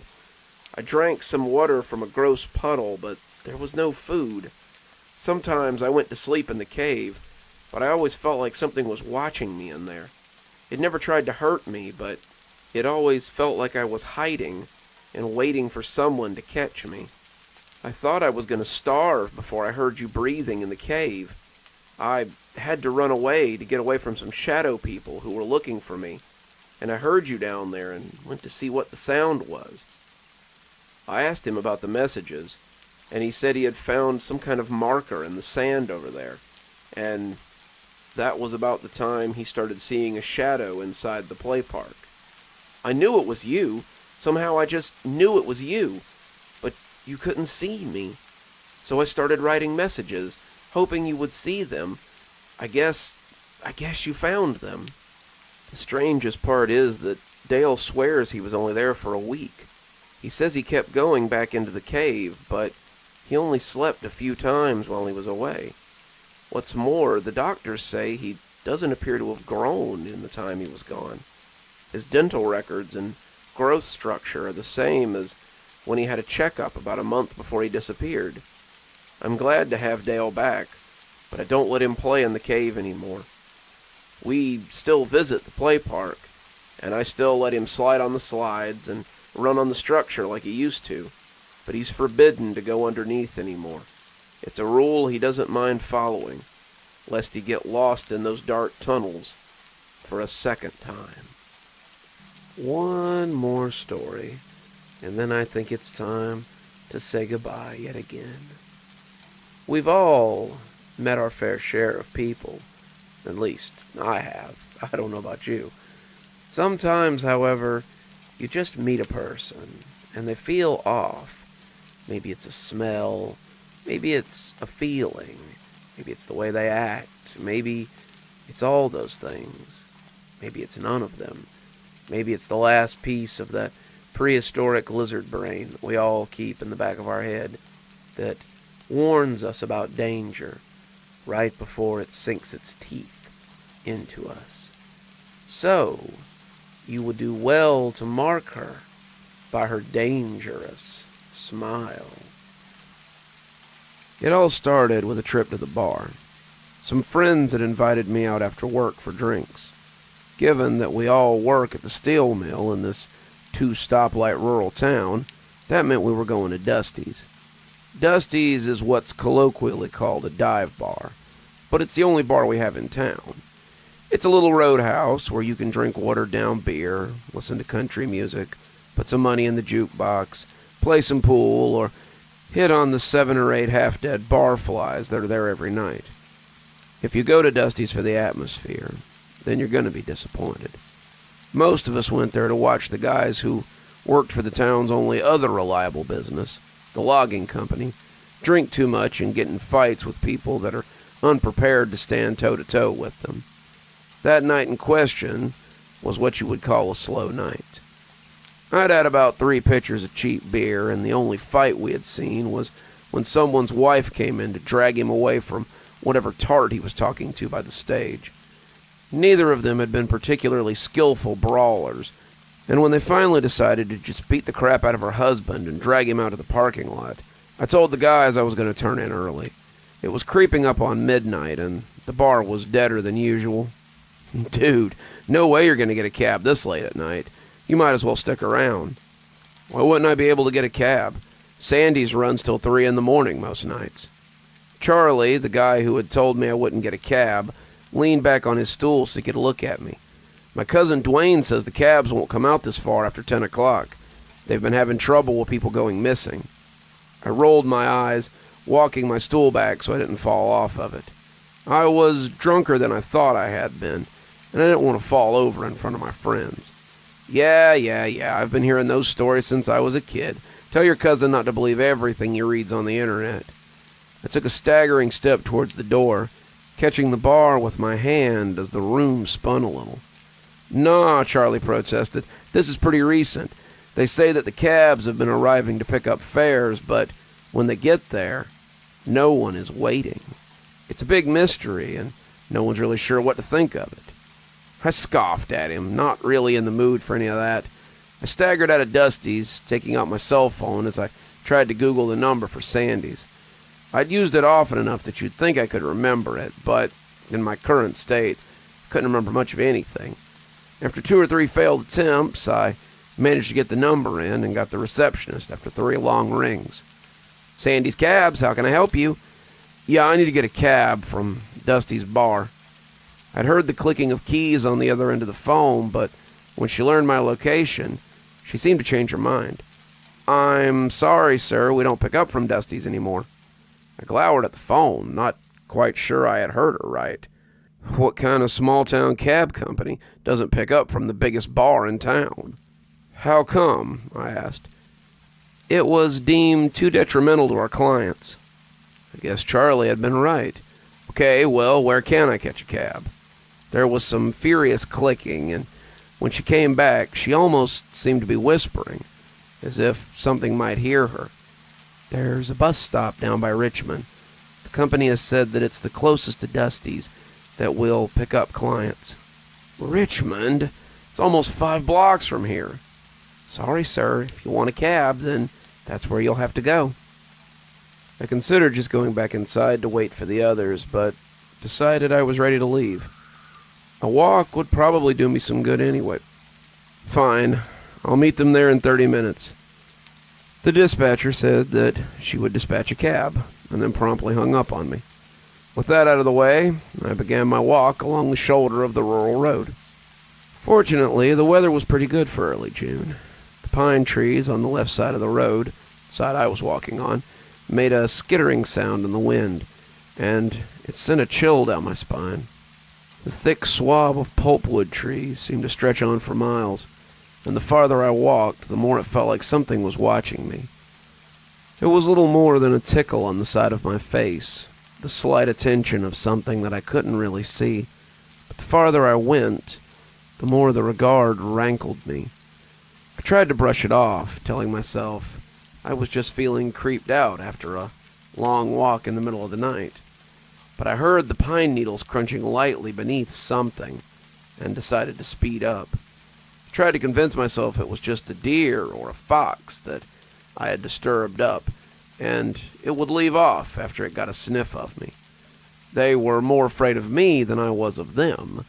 I drank some water from a gross puddle, but there was no food. Sometimes I went to sleep in the cave, but I always felt like something was watching me in there. It never tried to hurt me, but it always felt like I was hiding and waiting for someone to catch me. I thought I was going to starve before I heard you breathing in the cave. I had to run away to get away from some shadow people who were looking for me, and I heard you down there and went to see what the sound was. I asked him about the messages, and he said he had found some kind of marker in the sand over there, and that was about the time he started seeing a shadow inside the play park. I knew it was you. Somehow I just knew it was you, but you couldn't see me. So I started writing messages, hoping you would see them. I guess you found them. The strangest part is that Dale swears he was only there for a week. He says he kept going back into the cave, but he only slept a few times while he was away. What's more, the doctors say he doesn't appear to have grown in the time he was gone. His dental records and growth structure are the same as when he had a checkup about a month before he disappeared. I'm glad to have Dale back, but I don't let him play in the cave anymore. We still visit the play park, and I still let him slide on the slides and run on the structure like he used to, but he's forbidden to go underneath anymore. It's a rule he doesn't mind following, lest he get lost in those dark tunnels for a second time. One more story, and then I think it's time to say goodbye yet again. We've all met our fair share of people. At least, I have. I don't know about you. Sometimes, however, you just meet a person, and they feel off. Maybe it's a smell. Maybe it's a feeling. Maybe it's the way they act. Maybe it's all those things. Maybe it's none of them. Maybe it's the last piece of that prehistoric lizard brain that we all keep in the back of our head that warns us about danger right before it sinks its teeth into us. So, you would do well to mark her by her dangerous smile. It all started with a trip to the bar. Some friends had invited me out after work for drinks. Given that we all work at the steel mill in this 2-stoplight rural town, that meant we were going to Dusty's. Dusty's is what's colloquially called a dive bar, but it's the only bar we have in town. It's a little roadhouse where you can drink watered-down beer, listen to country music, put some money in the jukebox, play some pool, or hit on the 7 or 8 half-dead barflies that are there every night. If you go to Dusty's for the atmosphere, then you're going to be disappointed. Most of us went there to watch the guys who worked for the town's only other reliable business, the logging company, drink too much and get in fights with people that are unprepared to stand toe-to-toe with them. That night in question was what you would call a slow night. I'd had about 3 pitchers of cheap beer, and the only fight we had seen was when someone's wife came in to drag him away from whatever tart he was talking to by the stage. Neither of them had been particularly skillful brawlers, and when they finally decided to just beat the crap out of her husband and drag him out of the parking lot, I told the guys I was going to turn in early. It was creeping up on midnight, and the bar was deader than usual. Dude, no way you're going to get a cab this late at night. You might as well stick around. Why wouldn't I be able to get a cab? Sandy's runs till 3 in the morning most nights. Charlie, the guy who had told me I wouldn't get a cab, leaned back on his stool so he could look at me. My cousin Dwayne says the cabs won't come out this far after 10 o'clock. They've been having trouble with people going missing. I rolled my eyes, walking my stool back so I didn't fall off of it. I was drunker than I thought I had been, and I didn't want to fall over in front of my friends. Yeah, I've been hearing those stories since I was a kid. Tell your cousin not to believe everything he reads on the internet. I took a staggering step towards the door, catching the bar with my hand as the room spun a little. Nah, Charlie protested. This is pretty recent. They say that the cabs have been arriving to pick up fares, but when they get there, no one is waiting. It's a big mystery, and no one's really sure what to think of it. I scoffed at him, not really in the mood for any of that. I staggered out of Dusty's, taking out my cell phone as I tried to Google the number for Sandy's. I'd used it often enough that you'd think I could remember it, but in my current state, I couldn't remember much of anything. After 2 or 3 failed attempts, I managed to get the number in and got the receptionist after 3 long rings. Sandy's Cabs, how can I help you? Yeah, I need to get a cab from Dusty's bar. I'd heard the clicking of keys on the other end of the phone, but when she learned my location, she seemed to change her mind. I'm sorry, sir, we don't pick up from Dusty's anymore. I glowered at the phone, not quite sure I had heard her right. What kind of small-town cab company doesn't pick up from the biggest bar in town? How come? I asked. It was deemed too detrimental to our clients. I guess Charlie had been right. Okay, well, where can I catch a cab? There was some furious clicking, and when she came back, she almost seemed to be whispering, as if something might hear her. There's a bus stop down by Richmond. The company has said that it's the closest to Dusty's that will pick up clients. Richmond? It's almost 5 blocks from here. Sorry, sir. If you want a cab, then that's where you'll have to go. I considered just going back inside to wait for the others, but decided I was ready to leave. A walk would probably do me some good anyway. Fine. I'll meet them there in 30 minutes. The dispatcher said that she would dispatch a cab, and then promptly hung up on me. With that out of the way, I began my walk along the shoulder of the rural road. Fortunately, the weather was pretty good for early June. The pine trees on the left side of the road, side I was walking on, made a skittering sound in the wind, and it sent a chill down my spine. The thick swab of pulpwood trees seemed to stretch on for miles, and the farther I walked, the more it felt like something was watching me. It was little more than a tickle on the side of my face, the slight attention of something that I couldn't really see. But the farther I went, the more the regard rankled me. I tried to brush it off, telling myself I was just feeling creeped out after a long walk in the middle of the night. But I heard the pine needles crunching lightly beneath something, and decided to speed up. I tried to convince myself it was just a deer or a fox that I had disturbed up, and it would leave off after it got a sniff of me. They were more afraid of me than I was of them,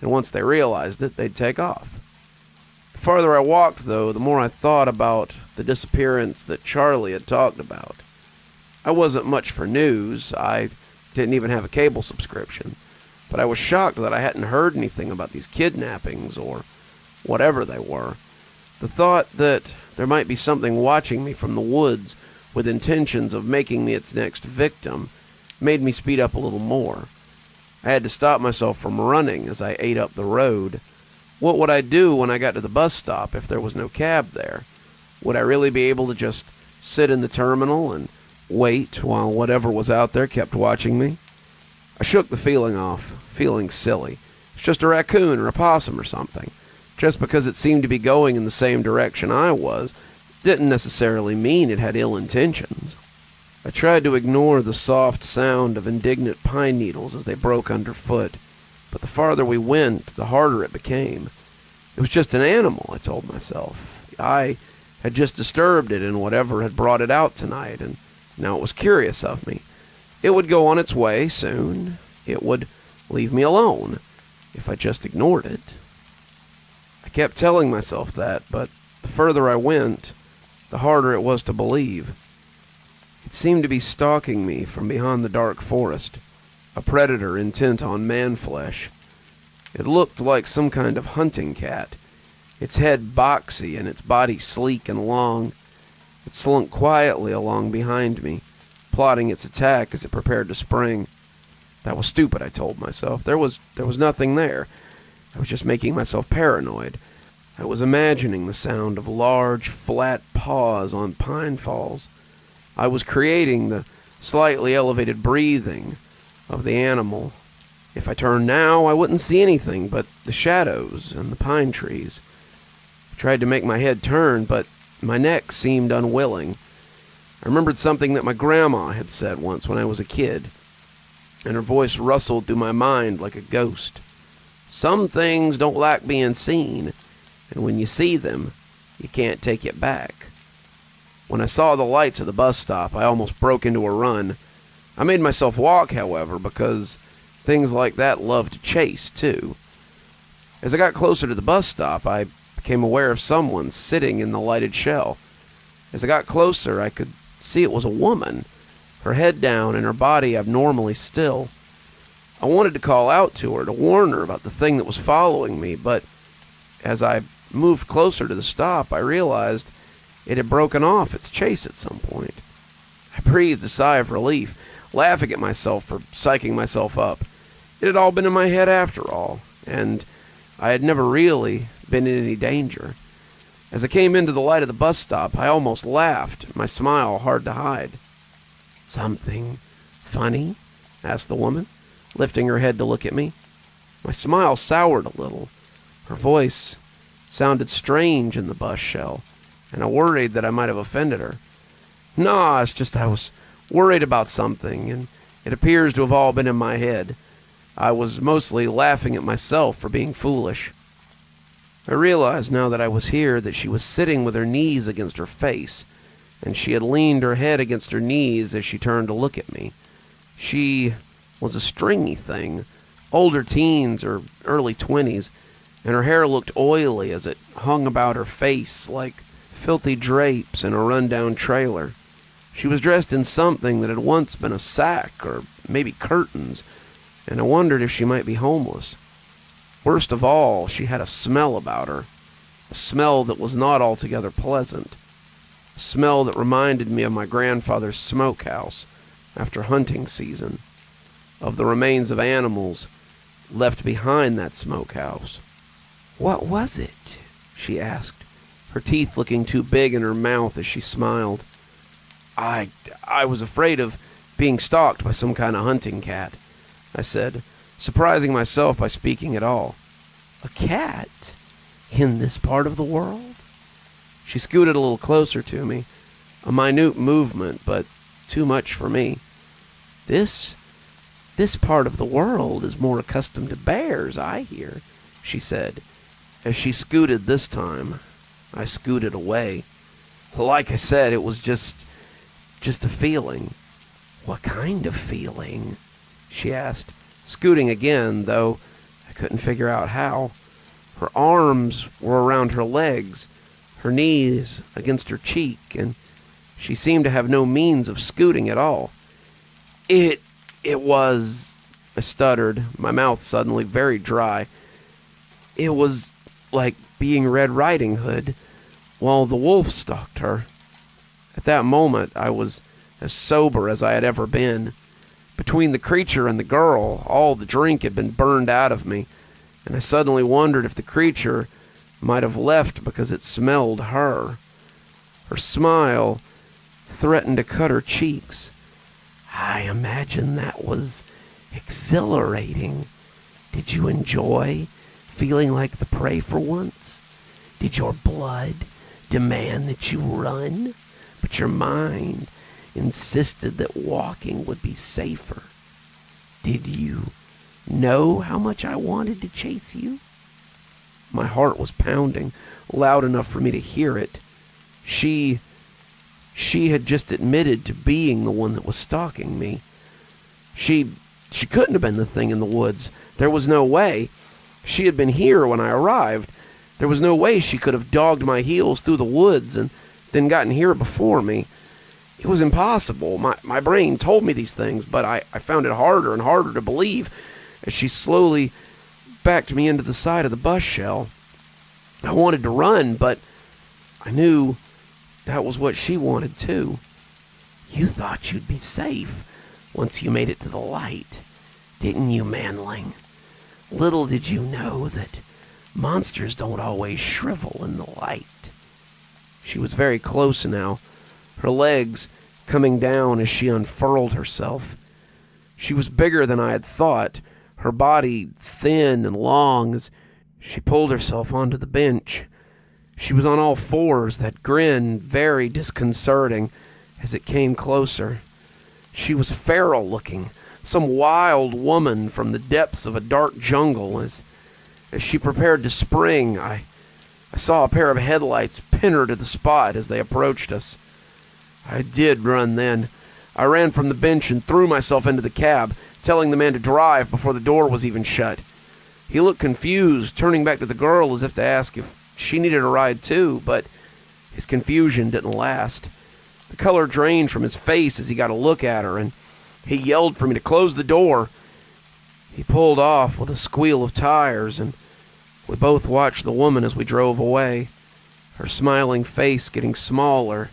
and once they realized it, they'd take off. The farther I walked, though, the more I thought about the disappearance that Charlie had talked about. I wasn't much for news. I didn't even have a cable subscription, but I was shocked that I hadn't heard anything about these kidnappings or whatever they were. The thought that there might be something watching me from the woods with intentions of making me its next victim made me speed up a little more. I had to stop myself from running as I ate up the road. What would I do when I got to the bus stop if there was no cab there? Would I really be able to just sit in the terminal and wait while whatever was out there kept watching me? I shook the feeling off, feeling silly. It's just a raccoon or a possum or something. Just because it seemed to be going in the same direction I was, didn't necessarily mean it had ill intentions. I tried to ignore the soft sound of indignant pine needles as they broke underfoot, but the farther we went, the harder it became. It was just an animal, I told myself. I had just disturbed it in whatever had brought it out tonight, and now it was curious of me. It would go on its way soon. It would leave me alone if I just ignored it. I kept telling myself that, but the further I went, the harder it was to believe. It seemed to be stalking me from behind the dark forest, a predator intent on man-flesh. It looked like some kind of hunting cat, its head boxy and its body sleek and long. It slunk quietly along behind me, plotting its attack as it prepared to spring. That was stupid, I told myself. There was nothing there. I was just making myself paranoid. I was imagining the sound of large, flat paws on pine falls. I was creating the slightly elevated breathing of the animal. If I turned now, I wouldn't see anything but the shadows and the pine trees. I tried to make my head turn, but my neck seemed unwilling. I remembered something that my grandma had said once when I was a kid, and her voice rustled through my mind like a ghost. Some things don't like being seen, and when you see them, you can't take it back. When I saw the lights of the bus stop, I almost broke into a run. I made myself walk, however, because things like that love to chase, too. As I got closer to the bus stop, I became aware of someone sitting in the lighted shell. As I got closer, I could see it was a woman, her head down and her body abnormally still. I wanted to call out to her to warn her about the thing that was following me, but as I moved closer to the stop, I realized it had broken off its chase at some point. I breathed a sigh of relief, laughing at myself for psyching myself up. It had all been in my head after all, and I had never really been in any danger. As I came into the light of the bus stop, I almost laughed, my smile hard to hide. "Something funny?" asked the woman, lifting her head to look at me. My smile soured a little. Her voice sounded strange in the bus shell, and I worried that I might have offended her. "No, it's just I was worried about something, and it appears to have all been in my head. I was mostly laughing at myself for being foolish." I realized now that I was here that she was sitting with her knees against her face, and she had leaned her head against her knees as she turned to look at me. She was a stringy thing, older teens or early 20s, and her hair looked oily as it hung about her face like filthy drapes in a rundown trailer. She was dressed in something that had once been a sack or maybe curtains, and I wondered if she might be homeless. Worst of all, she had a smell about her, a smell that was not altogether pleasant, a smell that reminded me of my grandfather's smokehouse after hunting season, of the remains of animals left behind that smokehouse. "What was it?" she asked, her teeth looking too big in her mouth as she smiled. I was afraid of being stalked by some kind of hunting cat," I said, surprising myself by speaking at all. "A cat? In this part of the world?" She scooted a little closer to me, a minute movement, but too much for me. This part of the world is more accustomed to bears, I hear," she said. As she scooted this time, I scooted away. Like I said, it was just a feeling. "What kind of feeling?" she asked, scooting again, though I couldn't figure out how. Her arms were around her legs, her knees against her cheek, and she seemed to have no means of scooting at all. It was, I stuttered, my mouth suddenly very dry. "It was like being Red Riding Hood while the wolf stalked her." At that moment, I was as sober as I had ever been. Between the creature and the girl, all the drink had been burned out of me, and I suddenly wondered if the creature might have left because it smelled her. Her smile threatened to cut her cheeks. "I imagine that was exhilarating. Did you enjoy feeling like the prey for once? Did your blood demand that you run, but your mind insisted that walking would be safer? Did you know how much I wanted to chase you?" My heart was pounding, loud enough for me to hear it. She had just admitted to being the one that was stalking me. She couldn't have been the thing in the woods. There was no way. She had been here when I arrived. There was no way she could have dogged my heels through the woods and then gotten here before me. It was impossible. My brain told me these things, but I found it harder and harder to believe as she slowly backed me into the side of the bus shell. I wanted to run, but I knew that was what she wanted too. "You thought you'd be safe once you made it to the light, didn't you, manling? Little did you know that monsters don't always shrivel in the light." She was very close now, her legs coming down as she unfurled herself. She was bigger than I had thought, her body thin and long as she pulled herself onto the bench. She was on all fours, that grin very disconcerting as it came closer. She was feral looking, some wild woman from the depths of a dark jungle. As she prepared to spring, I saw a pair of headlights pin her to the spot as they approached us. I did run then. I ran from the bench and threw myself into the cab, telling the man to drive before the door was even shut. He looked confused, turning back to the girl as if to ask if she needed a ride too, but his confusion didn't last. The color drained from his face as he got a look at her, and he yelled for me to close the door. He pulled off with a squeal of tires, and we both watched the woman as we drove away, her smiling face getting smaller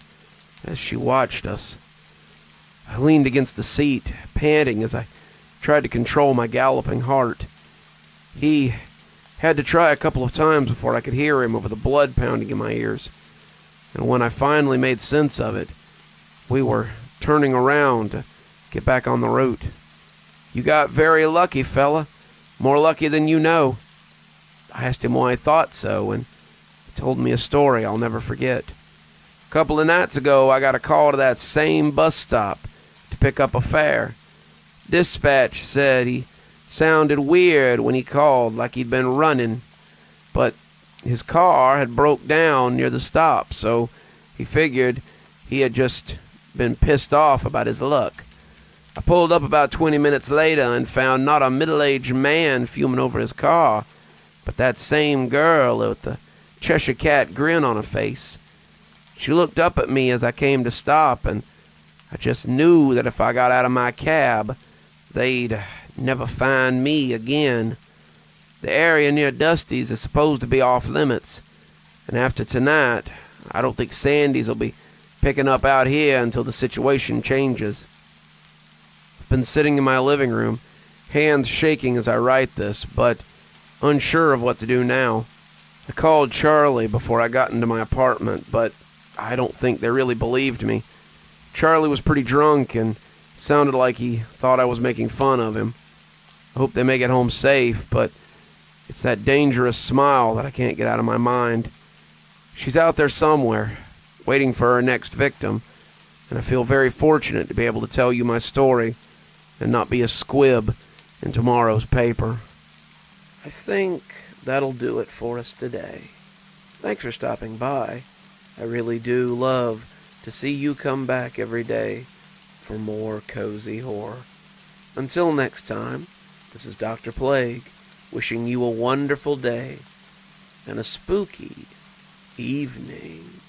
as she watched us. I leaned against the seat, panting as I tried to control my galloping heart. He had to try a couple of times before I could hear him over the blood pounding in my ears. And when I finally made sense of it, we were turning around to get back on the route. "You got very lucky, fella. More lucky than you know." I asked him why I thought so, and he told me a story I'll never forget. A couple of nights ago, I got a call to that same bus stop to pick up a fare. Dispatch said he sounded weird when he called, like he'd been running, but his car had broke down near the stop, so he figured he had just been pissed off about his luck. I pulled up about 20 minutes later and found not a middle-aged man fuming over his car, but that same girl with the Cheshire Cat grin on her face. She looked up at me as I came to stop, and I just knew that if I got out of my cab, they'd never find me again. The area near Dusty's is supposed to be off limits, and after tonight, I don't think Sandy's will be picking up out here until the situation changes. I've been sitting in my living room, hands shaking as I write this, but unsure of what to do now. I called Charlie before I got into my apartment, but I don't think they really believed me. Charlie was pretty drunk and sounded like he thought I was making fun of him. I hope they make it home safe, but it's that dangerous smile that I can't get out of my mind. She's out there somewhere, waiting for her next victim, and I feel very fortunate to be able to tell you my story and not be a squib in tomorrow's paper. I think that'll do it for us today. Thanks for stopping by. I really do love to see you come back every day for more cozy horror. Until next time, this is Dr. Plague, wishing you a wonderful day and a spooky evening.